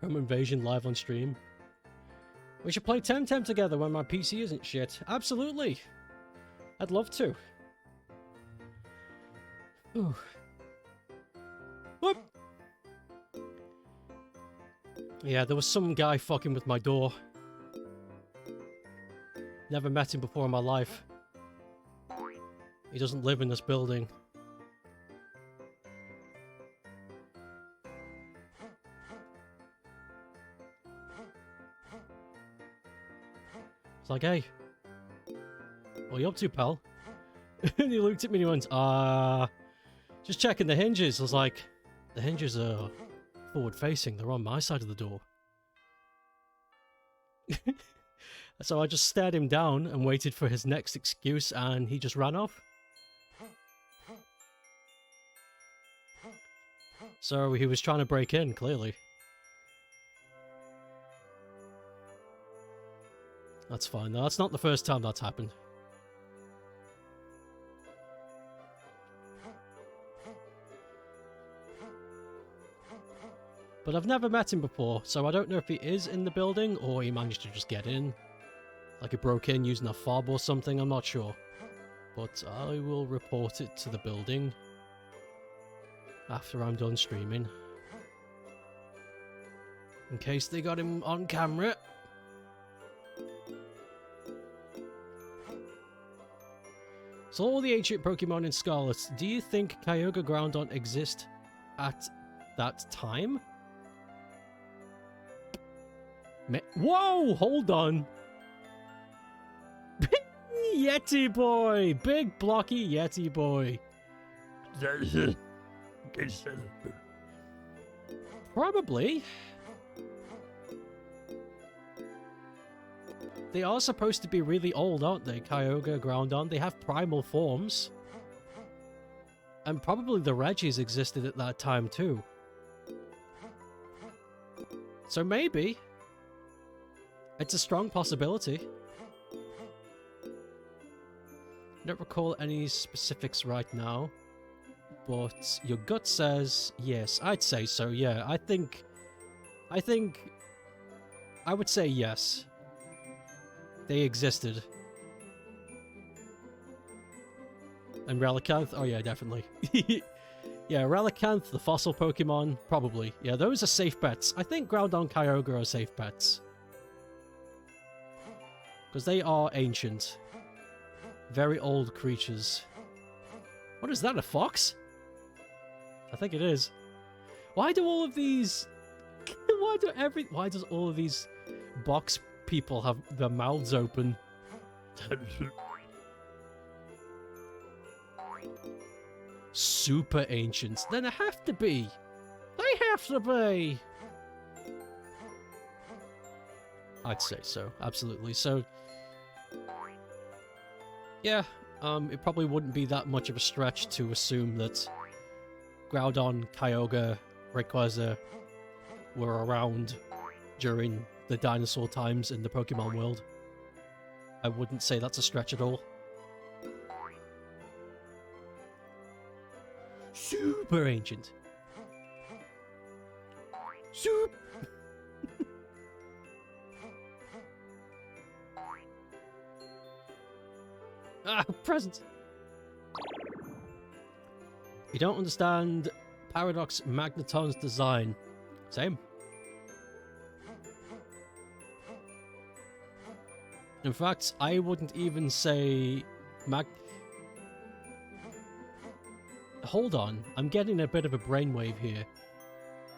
Home Invasion live on stream. We should play Temtem together when my PC isn't shit. Absolutely. I'd love to. Ooh. Whoop. Yeah, there was some guy fucking with my door. Never met him before in my life. He doesn't live in this building. was like, hey, what are you up to, pal? And he looked at me and he went, just checking the hinges. I was like, the hinges are forward facing, they're on my side of the door. So I just stared him down and waited for his next excuse, and he just ran off. So he was trying to break in, clearly. That's fine, though. That's not the first time that's happened. But I've never met him before, so I don't know if he is in the building or he managed to just get in. Like he broke in using a fob or something, I'm not sure. But I will report it to the building after I'm done streaming. In case they got him on camera. So all the ancient Pokemon in Scarlet, do you think Kyogre Groudon exist at that time? Whoa, hold on. Yeti boy, big blocky Yeti boy. Probably. They are supposed to be really old, aren't they? Kyogre, Groudon. They have primal forms. And probably the Regis existed at that time too. So maybe. It's a strong possibility. I don't recall any specifics right now. But your gut says yes. I'd say so, yeah. I think I would say yes. They existed. And Relicanth? Oh yeah, definitely. Yeah, Relicanth, the fossil Pokemon, probably. Yeah, those are safe bets. I think Groudon, Kyogre are safe bets. Because they are ancient. Very old creatures. What is that, a fox? I think it is. Why do all of these... Why does all of these box people have their mouths open? Super ancient. Then they have to be. They have to be. I'd say so. Absolutely. So, yeah, it probably wouldn't be that much of a stretch to assume that Groudon, Kyogre, Rayquaza were around during the dinosaur times in the Pokemon world. I wouldn't say that's a stretch at all. Super ancient. Super. Present. You don't understand Paradox Magneton's design. Same. In fact, I wouldn't even say Hold on, I'm getting a bit of a brainwave here.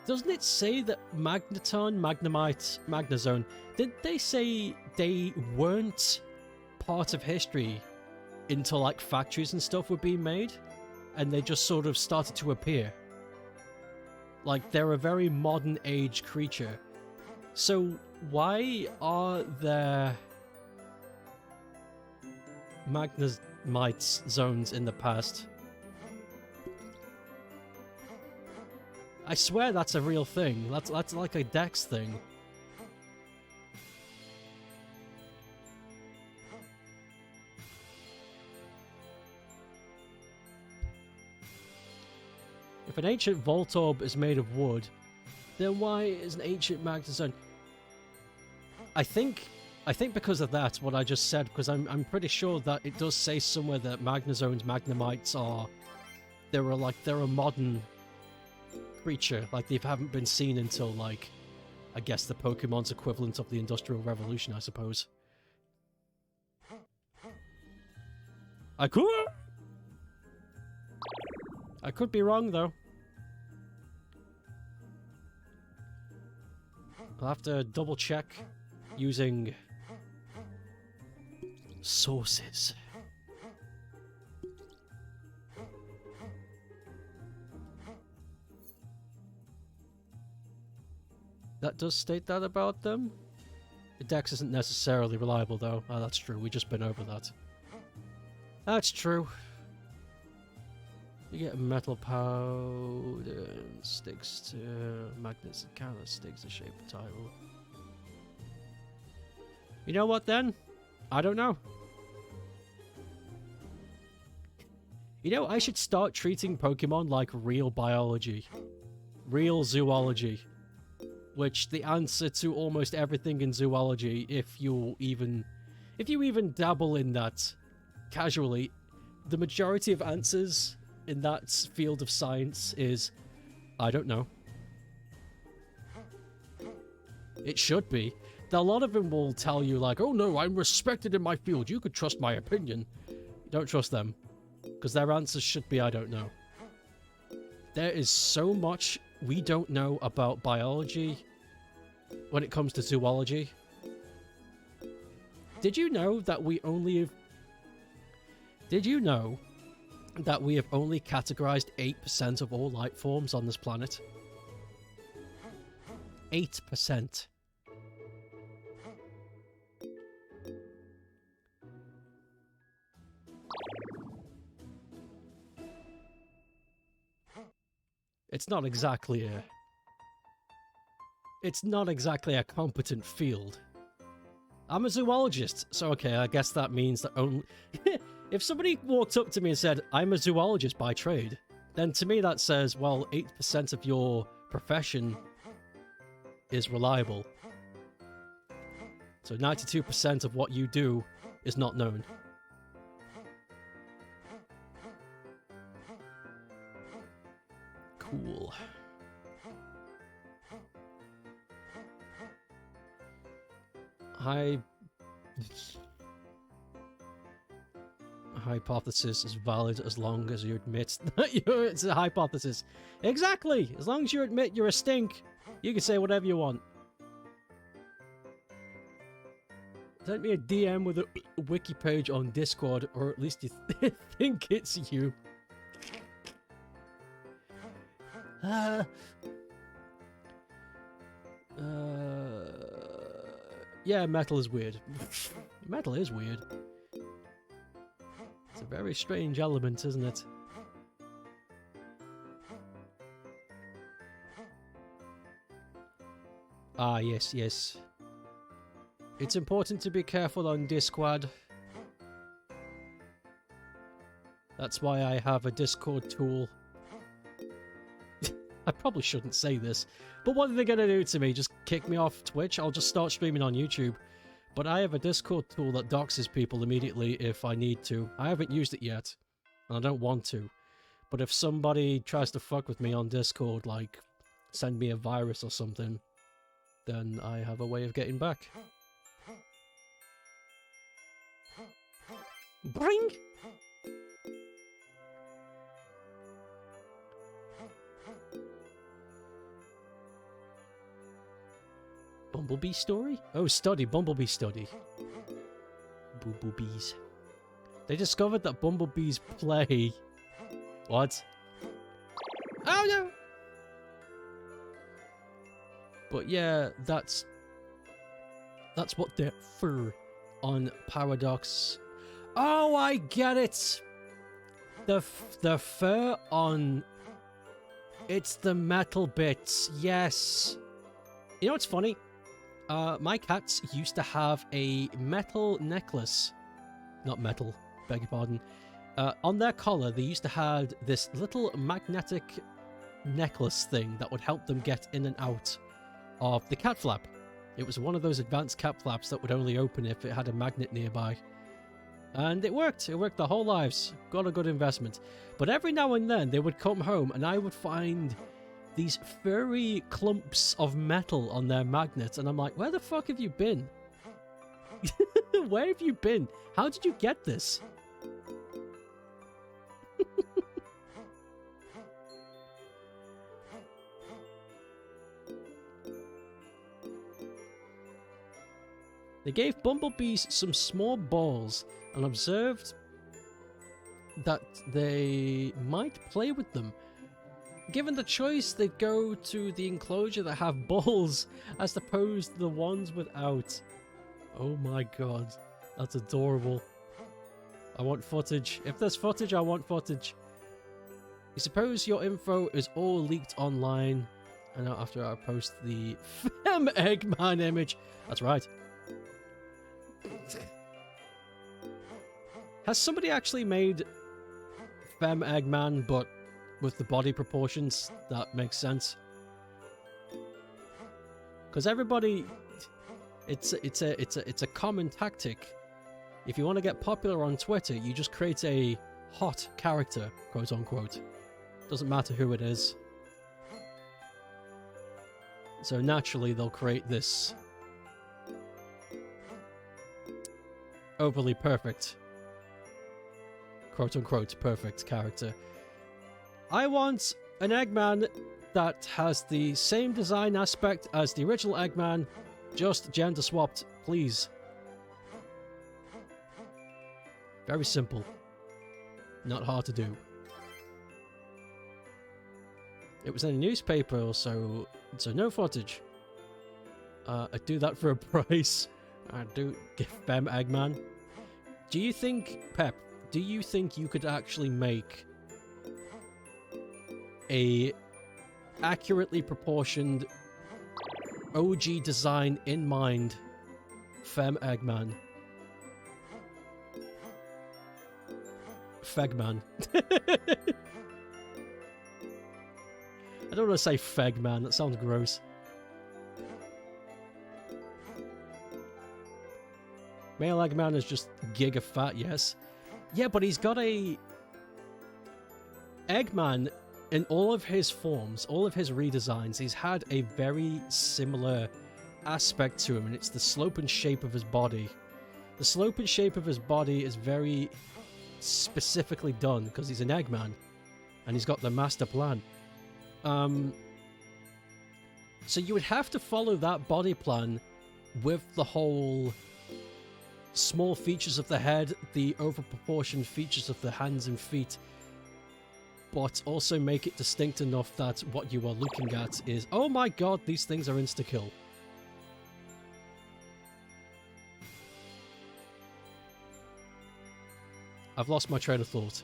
Doesn't it say that Magneton, Magnemite, Magnezone, didn't they say they weren't part of history until like factories and stuff were being made? And they just sort of started to appear? Like, they're a very modern age creature. So why are there Magnemite zones in the past? I swear that's a real thing. That's like a Dex thing. If an ancient Voltorb is made of wood, then why is an ancient Magnezone? I think because of that, what I just said, because I'm pretty sure that it does say somewhere that Magnezones, Magnemites are they're a modern creature, like they haven't been seen until like I guess the Pokemon's equivalent of the Industrial Revolution, I suppose. I could be wrong though. I'll have to double check using Sources. That does state that about them. The dex isn't necessarily reliable, though. Oh, that's true. We've just been over that. That's true. You get a metal powder and sticks to magnets and kind of sticks to shape the title. You know what, then? I don't know. You know, I should start treating Pokemon like real biology. Real zoology. Which the answer to almost everything in zoology, if you even dabble in that casually, the majority of answers in that field of science is, I don't know. It should be. A lot of them will tell you like, oh no, I'm respected in my field, you could trust my opinion. Don't trust them. Because their answers should be, I don't know. There is so much we don't know about biology when it comes to zoology. Did you know that we have only categorized 8% of all life forms on this planet? 8%. It's not exactly a competent field. I'm a zoologist, so okay, I guess that means that only... If somebody walked up to me and said, I'm a zoologist by trade, then to me that says, well, 8% of your profession is reliable. So 92% of what you do is not known. Cool. Hypothesis is valid as long as you admit that it's a hypothesis. Exactly! As long as you admit you're a stink, you can say whatever you want. Send me a DM with a wiki page on Discord, or at least you think it's you. Yeah, metal is weird. Metal is weird. It's a very strange element, isn't it? Ah, yes, yes. It's important to be careful on Discord. That's why I have a Discord tool. I probably shouldn't say this, but what are they going to do to me? Just kick me off Twitch? I'll just start streaming on YouTube. But I have a Discord tool that doxes people immediately if I need to. I haven't used it yet, and I don't want to. But if somebody tries to fuck with me on Discord, like send me a virus or something, then I have a way of getting back. Bring! Bumblebee story? Oh, study. Bumblebee study. Bumblebees. They discovered that bumblebees play... What? Oh, no! But yeah, that's what they're for on Paradox. Oh, I get it! The fur on... It's the metal bits, yes. You know what's funny? My cats used to have a metal necklace. Not metal, beg your pardon. On their collar, they used to have this little magnetic necklace thing that would help them get in and out of the cat flap. It was one of those advanced cat flaps that would only open if it had a magnet nearby. And it worked. It worked their whole lives. Got a good investment. But every now and then, they would come home and I would find these furry clumps of metal on their magnets, and I'm like, where the fuck have you been? Where have you been? How did you get this? They gave bumblebees some small balls and observed that they might play with them. Given the choice, they'd go to the enclosure that have balls as opposed to the ones without. Oh my god, that's adorable. I want footage. If there's footage, I want footage. You suppose your info is all leaked online, and after I post the Fem Eggman image. That's right. Has somebody actually made Fem Eggman, but with the body proportions that makes sense? Because everybody, it's a common tactic. If you want to get popular on Twitter, you just create a hot character, quote unquote. Doesn't matter who it is. So naturally, they'll create this overly perfect, quote unquote, perfect character. I want an Eggman that has the same design aspect as the original Eggman, just gender swapped, please. Very simple. Not hard to do. It was in a newspaper, so no footage. I'd do that for a price. I'd do give Fem Eggman. Do you think, Pep, do you think you could actually make a accurately proportioned OG design in mind Fem Eggman? Fegman. I don't want to say Fegman, that sounds gross. Male Eggman is just giga fat, yes. Yeah, but he's got a... Eggman, in all of his forms, all of his redesigns, he's had a very similar aspect to him, and it's the slope and shape of his body. The slope and shape of his body is very specifically done, because he's an Eggman, and he's got the master plan. So you would have to follow that body plan with the whole small features of the head, the overproportioned features of the hands and feet, but also make it distinct enough that what you are looking at is, oh my god, these things are insta-kill. I've lost my train of thought.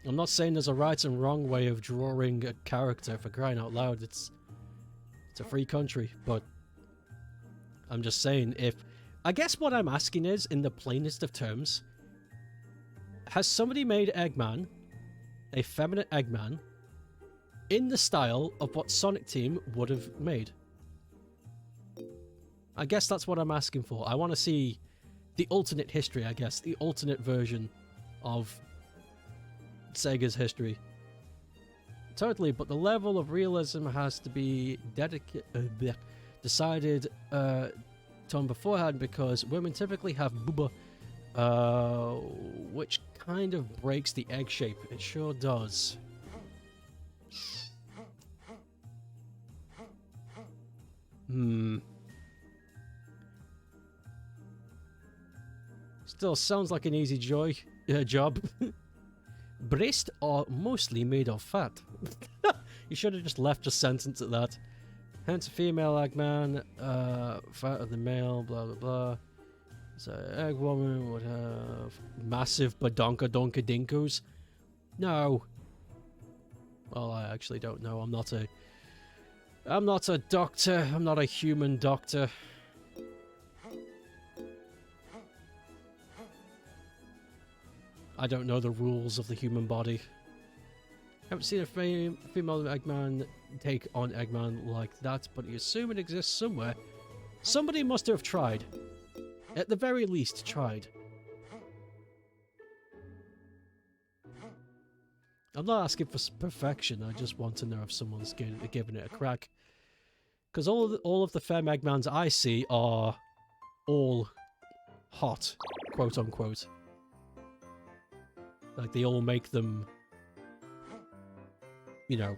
I'm not saying there's a right and wrong way of drawing a character, for crying out loud. It's a free country, but I'm just saying, if... I guess what I'm asking is, in the plainest of terms, has somebody made Eggman, a feminine Eggman, in the style of what Sonic Team would have made? I guess that's what I'm asking for. I want to see the alternate history, I guess, the alternate version of Sega's history. Totally, but the level of realism has to be decided done beforehand, because women typically have booba, which kind of breaks the egg shape. It sure does. Still sounds like an easy job. Breasts are mostly made of fat. You should have just left a sentence at that. Hence, a female Eggman, fatter than male, blah blah blah. So, egg woman would have massive badonka-donka-dinkos. No. Well, I actually don't know. I'm not a doctor. I'm not a human doctor. I don't know the rules of the human body. Haven't seen a female Eggman take on Eggman like that, but you assume it exists somewhere. Somebody must have tried. At the very least, tried. I'm not asking for perfection, I just want to know if someone's giving it a crack. Because all of the Fem Eggmans I see are all hot, quote unquote. Like, they all make them, you know,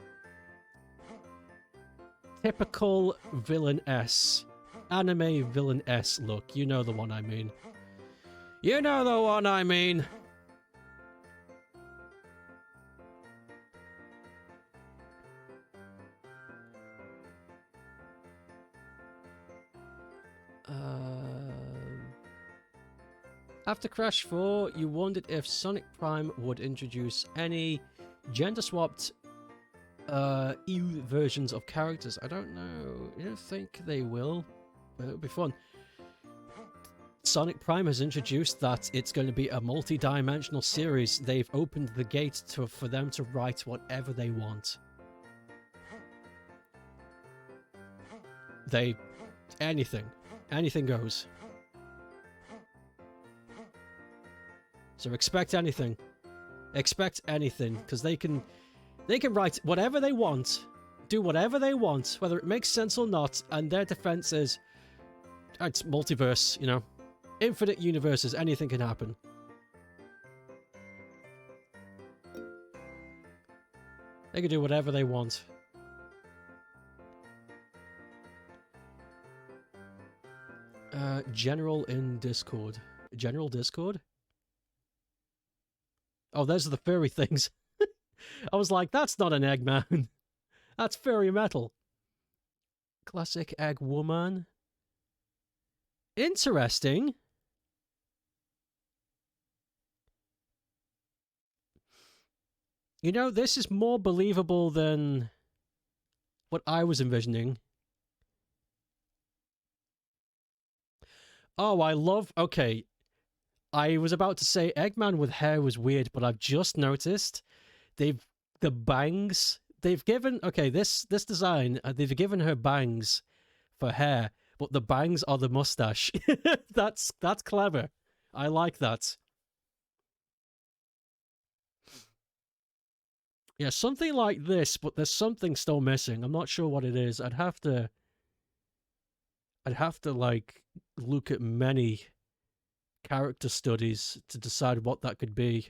typical villain-S, anime villain-S look. You know the one I mean. You know the one I mean. After Crash 4, you wondered if Sonic Prime would introduce any gender-swapped EU versions of characters. I don't know. I don't think they will, but it'll be fun. Sonic Prime has introduced that it's going to be a multi-dimensional series. They've opened the gate for them to write whatever they want. Anything goes. So expect anything. Expect anything, because they can write whatever they want, do whatever they want, whether it makes sense or not, and their defense is, it's multiverse, you know. Infinite universes, anything can happen. They can do whatever they want. General in Discord. General Discord? Oh, those are the furry things. I was like, that's not an Eggman. That's furry metal. Classic Egg Woman. Interesting. You know, this is more believable than what I was envisioning. Oh, I love... Okay. I was about to say Eggman with hair was weird, but I've just noticed the bangs they've given... Okay, this design, they've given her bangs for hair, but the bangs are the mustache. That's clever. I like that. Yeah, something like this, but there's something still missing. I'm not sure what it is. I'd have to like look at many character studies to decide what that could be.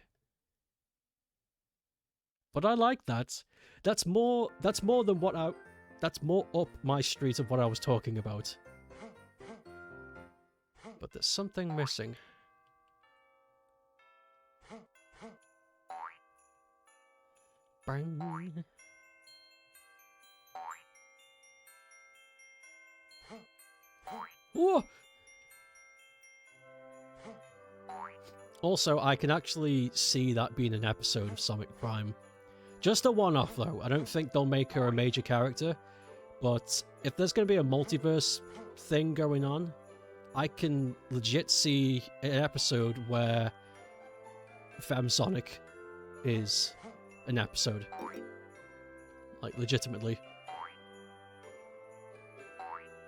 But I like that. That's more than what that's more up my street of what I was talking about. But there's something missing. Bang. Whoa! Also, I can actually see that being an episode of Sonic Prime. Just a one-off, though. I don't think they'll make her a major character. But if there's going to be a multiverse thing going on, I can legit see an episode where Femme Sonic is an episode. Like, legitimately.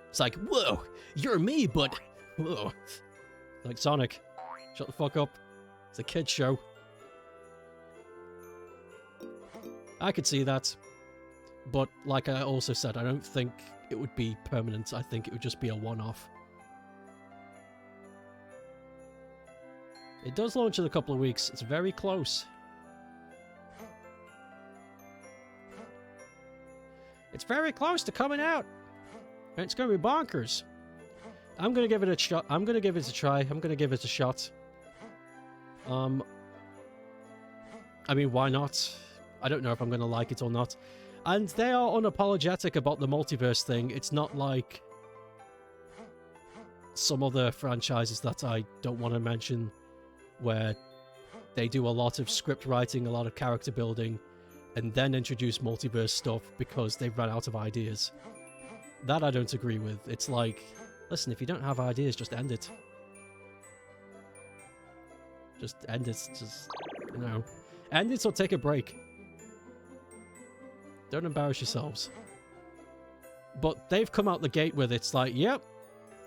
It's like, whoa, you're me, but... Whoa. Like, Sonic, shut the fuck up. It's a kid's show. I could see that. But, like I also said, I don't think it would be permanent. I think it would just be a one-off. It does launch in a couple of weeks. It's very close. It's very close to coming out. And it's going to be bonkers. I'm going to give it a shot. I'm going to give it a try. I'm going to give it a shot. I mean, why not? I don't know if I'm going to like it or not. And they are unapologetic about the multiverse thing. It's not like some other franchises that I don't want to mention where they do a lot of script writing, a lot of character building, and then introduce multiverse stuff because they've run out of ideas. That I don't agree with. It's like, listen, if you don't have ideas, just end it. Just end it. Just, you know, end it or take a break. Don't embarrass yourselves. But they've come out the gate with it's like, yep,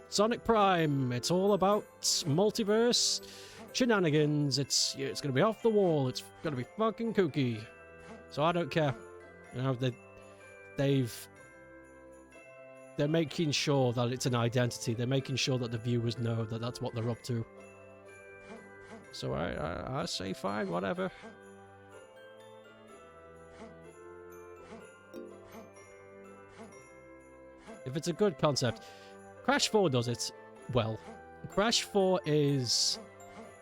Sonic Prime. It's all about multiverse shenanigans. It's going to be off the wall. It's going to be fucking kooky. So I don't care. You know, they're making sure that it's an identity. They're making sure that the viewers know that that's what they're up to. So I say fine, whatever. If it's a good concept. Crash 4 does it well. Crash 4 is,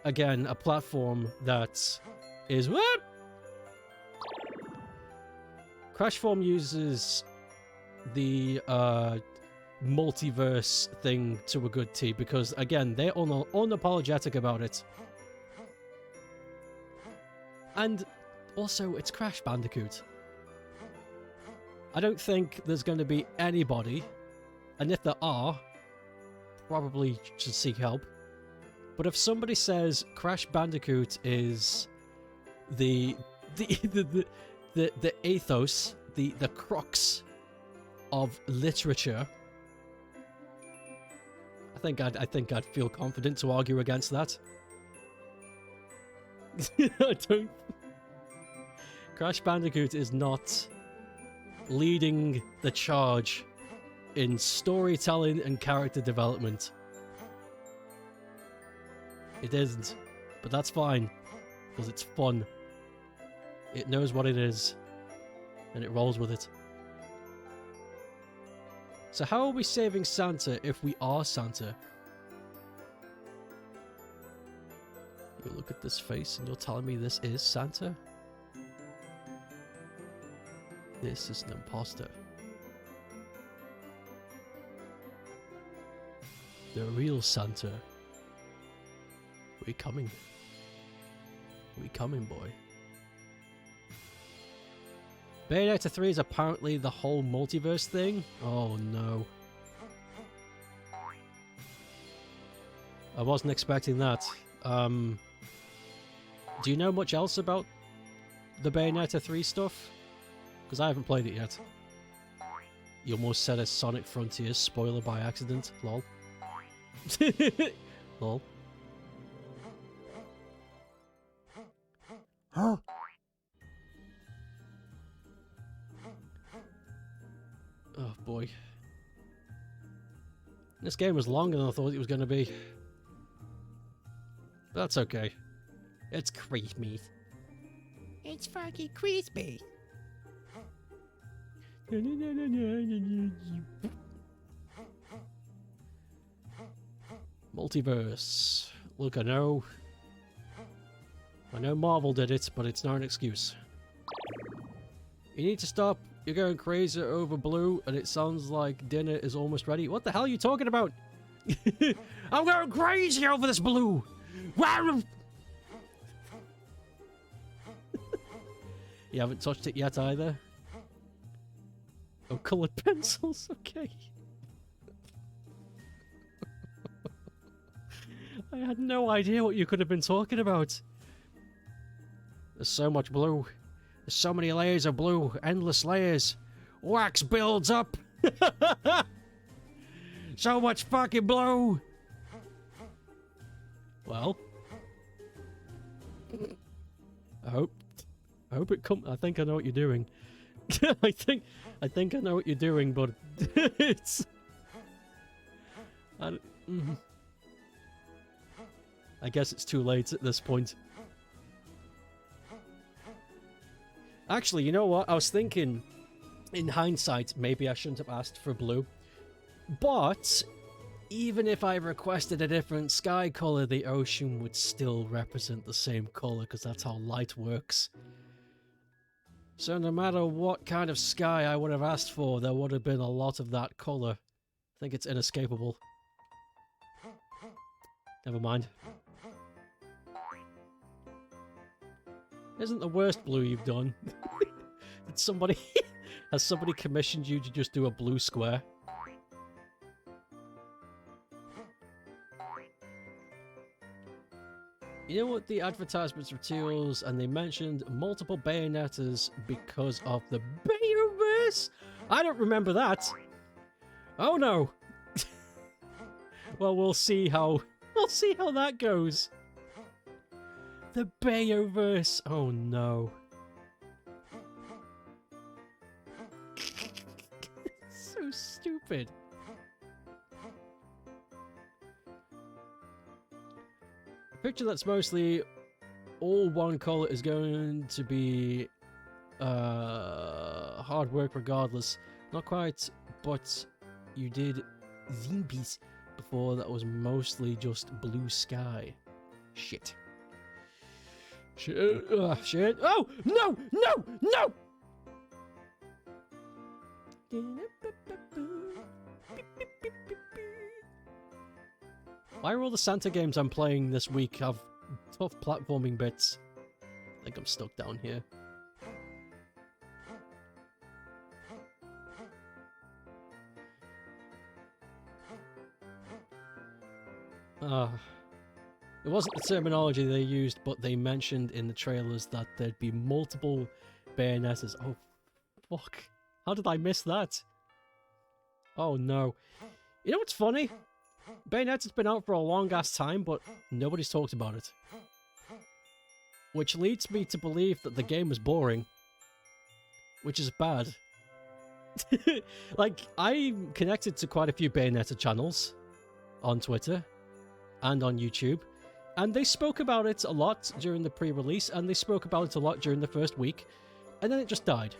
again, a platform that is... What? Crash 4 uses the multiverse thing to a good T because, again, they're unapologetic about it. And also, it's Crash Bandicoot. I don't think there's going to be anybody, and if there are, probably should seek help. But if somebody says Crash Bandicoot is the ethos, the crux of literature, I think I'd feel confident to argue against that. I don't. Crash Bandicoot is not leading the charge in storytelling and character development. It isn't, but that's fine, because it's fun. It knows what it is, and it rolls with it. So how are we saving Santa if we are Santa? You look at this face and you're telling me this is Santa? This is an imposter. The real Santa. We coming. We coming, boy. Bayonetta 3 is apparently the whole multiverse thing? Oh no. I wasn't expecting that. Do you know much else about the Bayonetta 3 stuff? Because I haven't played it yet. You almost said a Sonic Frontiers spoiler by accident. Lol. Lol. Huh? Oh boy. This game was longer than I thought it was going to be. But that's okay. It's creepy. It's fucking crispy. Multiverse. Look, I know Marvel did it, but it's not an excuse. You need to stop. You're going crazy over blue, and it sounds like dinner is almost ready. What the hell are you talking about? I'm going crazy over this blue. You haven't touched it yet either? Oh, coloured pencils, okay. I had no idea what you could have been talking about. There's so much blue. There's so many layers of blue. Endless layers. Wax builds up. So much fucking blue. Well. I hope it comes. I think I know what you're doing. I think I know what you're doing, but it's. I guess it's too late at this point. Actually, you know what? I was thinking, in hindsight, maybe I shouldn't have asked for blue. But even if I requested a different sky color, the ocean would still represent the same color because that's how light works. So no matter what kind of sky I would have asked for, there would have been a lot of that color. I think it's inescapable. Never mind. Isn't the worst blue you've done? Did somebody... Has somebody commissioned you to just do a blue square? You know what, the advertisements were tools, and they mentioned multiple Bayonettas because of the Bayoverse? I don't remember that. Oh no. Well, we'll see how that goes. The Bayoverse. Oh no. So stupid. A picture that's mostly all one color is going to be hard work regardless. Not quite, but you did zombies before that was mostly just blue sky. Shit. Shit. Shit. Oh! No! No! No! Why are all the Santa games I'm playing this week have tough platforming bits? I think I'm stuck down here. It wasn't the terminology they used, but they mentioned in the trailers that there'd be multiple bayonettes. Oh, fuck. How did I miss that? Oh, no. You know what's funny? Bayonetta has been out for a long-ass time, but nobody's talked about it. Which leads me to believe that the game was boring. Which is bad. Like, I'm connected to quite a few Bayonetta channels on Twitter and on YouTube, and they spoke about it a lot during the pre-release, and they spoke about it a lot during the first week, and then it just died.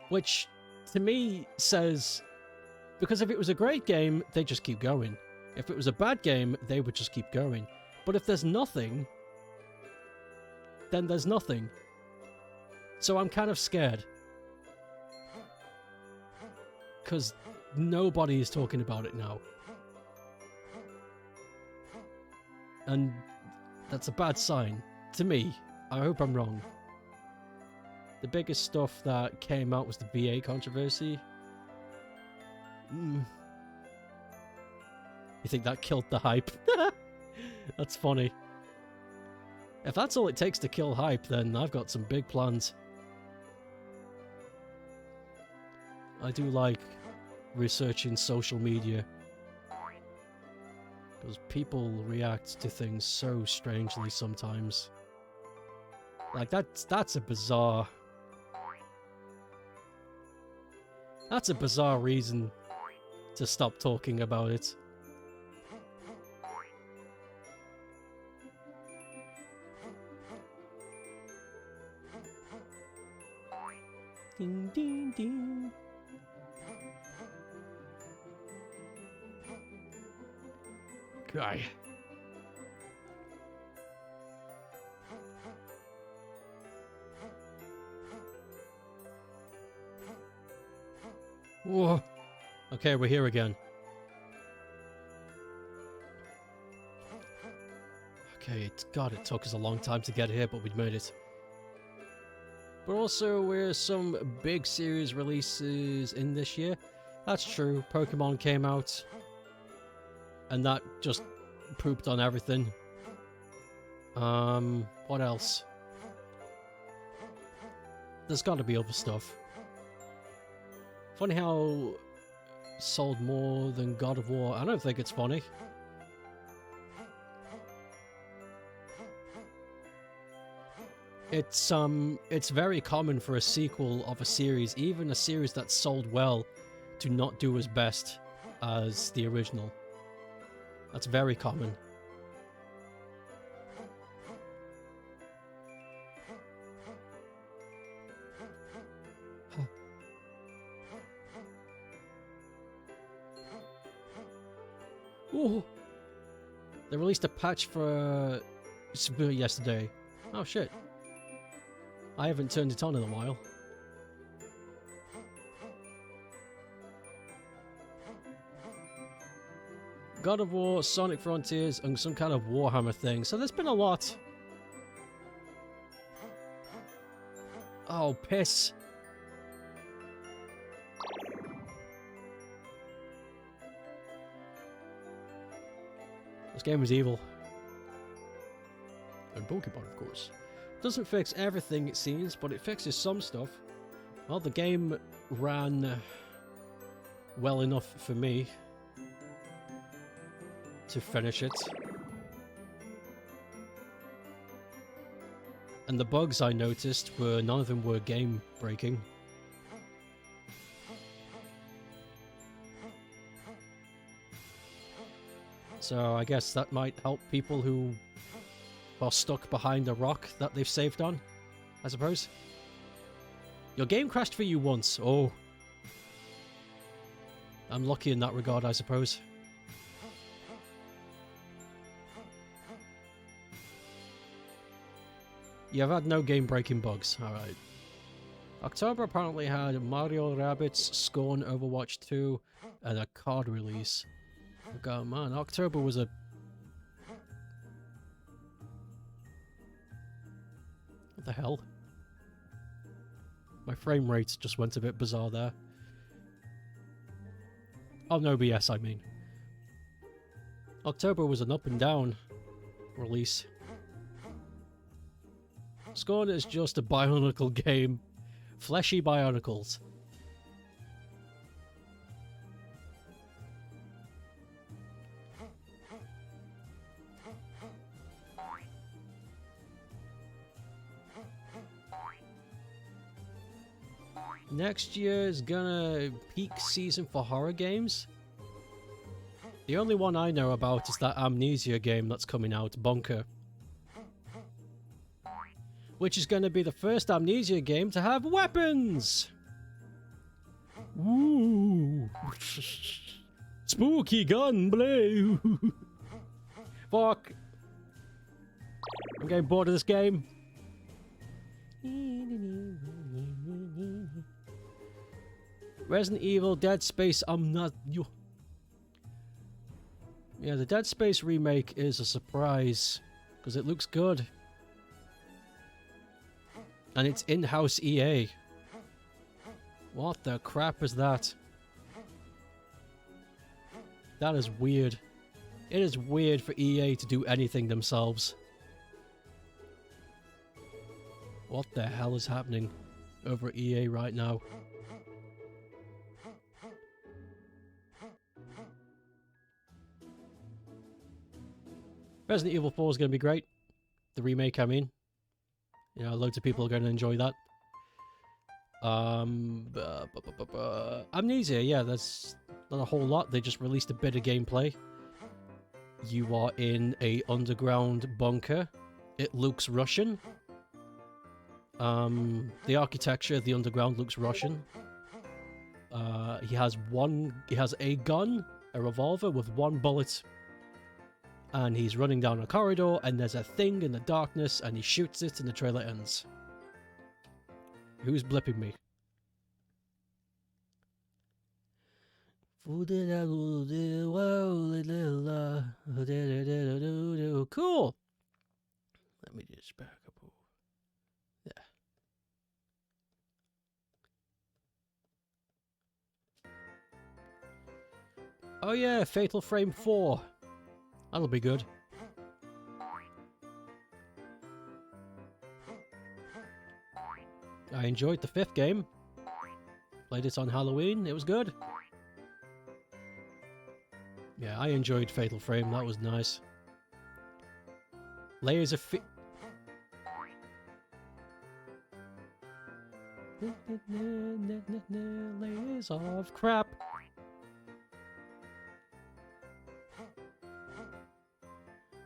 Which, to me, says, because if it was a great game, they'd just keep going. If it was a bad game, they would just keep going. But if there's nothing, then there's nothing. So I'm kind of scared. Because nobody is talking about it now. And that's a bad sign. To me. I hope I'm wrong. The biggest stuff that came out was the VA controversy. You think that killed the hype? That's funny. If that's all it takes to kill hype, then I've got some big plans. I do like researching social media. Because people react to things so strangely sometimes. Like, that's a bizarre... That's a bizarre reason to stop talking about it. Ding, ding, ding. Guy. Whoa. Okay, we're here again. Okay, God, it took us a long time to get here, but we'd made it. But also, we're some big series releases in this year. That's true. Pokemon came out. And that just pooped on everything. What else? There's got to be other stuff. Funny how sold more than God of War. I don't think it's funny. It's very common for a sequel of a series, even a series that's sold well, to not do as best as the original. That's very common. Ooh. They released a patch for yesterday. Oh shit. I haven't turned it on in a while. God of War, Sonic Frontiers, and some kind of Warhammer thing. So there's been a lot. Oh, piss. This game was evil. And Pokemon, of course. Doesn't fix everything, it seems, but it fixes some stuff. Well, the game ran well enough for me to finish it. And the bugs I noticed were, none of them were game breaking. So I guess that might help people who are stuck behind a rock that they've saved on, I suppose. Your game crashed for you once. Oh. I'm lucky in that regard, I suppose. Yeah, I've had no game-breaking bugs. Alright. October apparently had Mario Rabbids, Scorn, Overwatch 2, and a card release. Oh god, man, October was a... What the hell? My frame rate just went a bit bizarre there. Oh, no BS, I mean. October was an up and down release. Scorn is just a Bionicle game. Fleshy Bionicles. Next year is gonna peak season for horror games. The only one I know about is that Amnesia game that's coming out, Bunker. Which is gonna be the first Amnesia game to have weapons! Ooh! Spooky gunplay! Fuck! I'm getting bored of this game. Resident Evil, Dead Space, I'm not... Yeah, the Dead Space remake is a surprise, because it looks good. And it's in-house EA. What the crap is that? That is weird. It is weird for EA to do anything themselves. What the hell is happening over at EA right now? Resident Evil 4 is going to be great. The remake, I mean. You know, loads of people are going to enjoy that. Amnesia, yeah, that's not a whole lot. They just released a bit of gameplay. You are in a underground bunker. It looks Russian. The architecture of the underground looks Russian. He has a gun, a revolver with one bullet. And he's running down a corridor, and there's a thing in the darkness, and he shoots it, and the trailer ends. Who's blipping me? Cool! Let me just back up. Yeah. Oh yeah, Fatal Frame 4. That'll be good. I enjoyed the 5th game. Played it on Halloween, it was good. Yeah, I enjoyed Fatal Frame, that was nice. Layers of Layers of crap.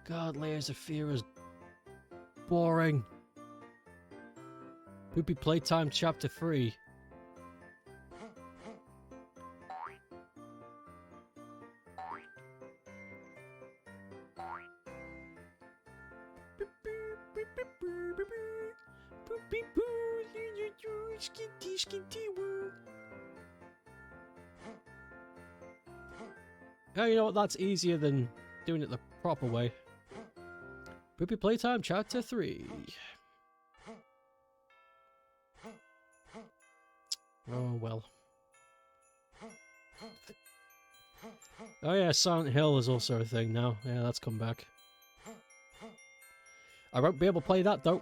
God, Layers of Fear is boring. Poopy Playtime Chapter 3. Oh, you know what? That's easier than doing it the proper way. Poopy Playtime Chapter 3. Oh, well. Oh yeah, Silent Hill is also a thing now. Yeah, that's come back. I won't be able to play that, though.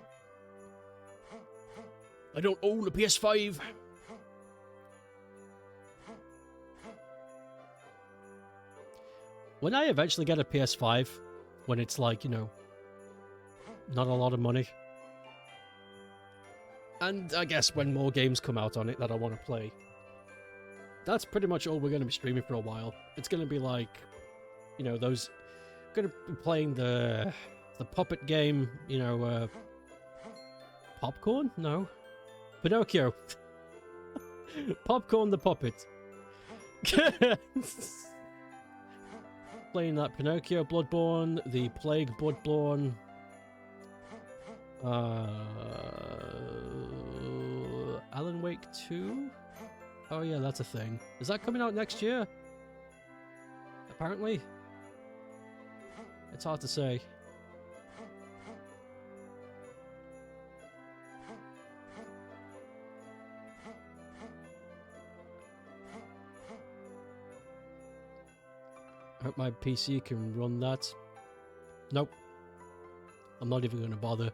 I don't own a PS5. When I eventually get a PS5, when it's like, you know, not a lot of money, and I guess when more games come out on it that I want to play, that's pretty much all we're going to be streaming for a while. It's going to be like, you know, those... going to be playing the puppet game, you know, Popcorn? No. Pinocchio. Popcorn the Puppet. Playing that Pinocchio Bloodborne, the Plague Bloodborne, Alan Wake 2? Oh yeah, that's a thing. Is that coming out next year? Apparently. It's hard to say. I hope my PC can run that. Nope. I'm not even going to bother.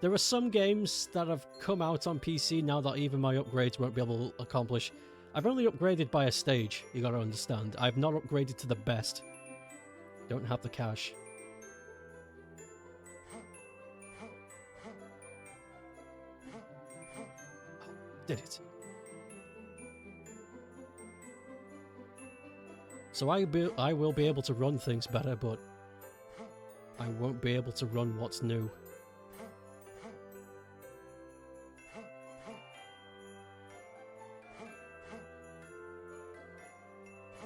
There are some games that have come out on PC now that even my upgrades won't be able to accomplish. I've only upgraded by a stage, you gotta understand. I've not upgraded to the best. Don't have the cash. Did it. So I will be able to run things better, but I won't be able to run what's new.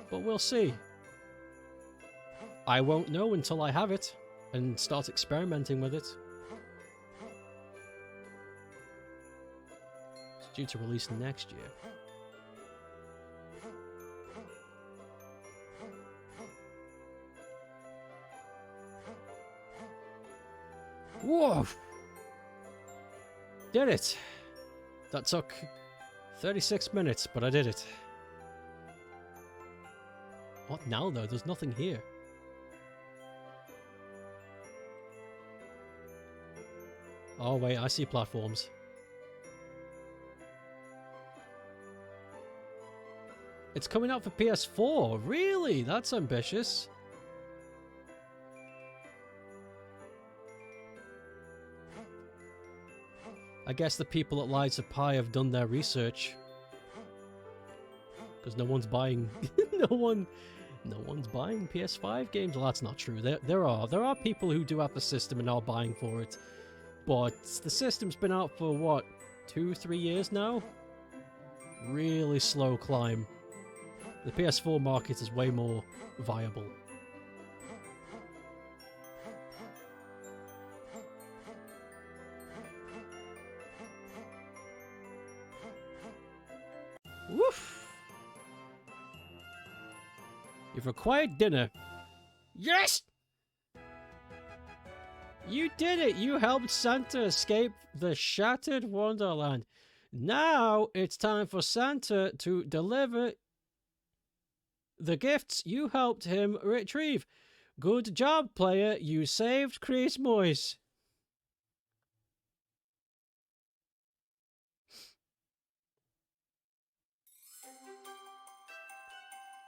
But we'll see. I won't know until I have it and start experimenting with it. It's due to release next year. Whoa! Did it! That took 36 minutes, but I did it. What now, though? There's nothing here. Oh, wait, I see platforms. It's coming out for PS4? Really? That's ambitious. I guess the people at Lights of Pi have done their research. Because no one's buying... No one's buying PS5 games. Well, that's not true. There are people who do have the system and are buying for it. But the system's been out for, what, 2-3 years now? Really slow climb. The PS4 market is way more viable. Woof! You've acquired dinner. Yes! You did it! You helped Santa escape the shattered Wonderland. Now it's time for Santa to deliver the gifts you helped him retrieve. Good job, player. You saved Christmas.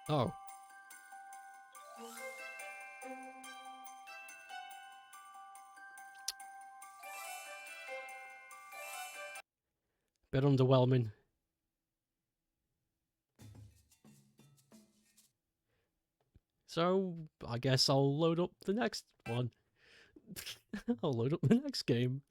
Oh. Bit underwhelming. So, I guess I'll load up the next one. I'll load up the next game.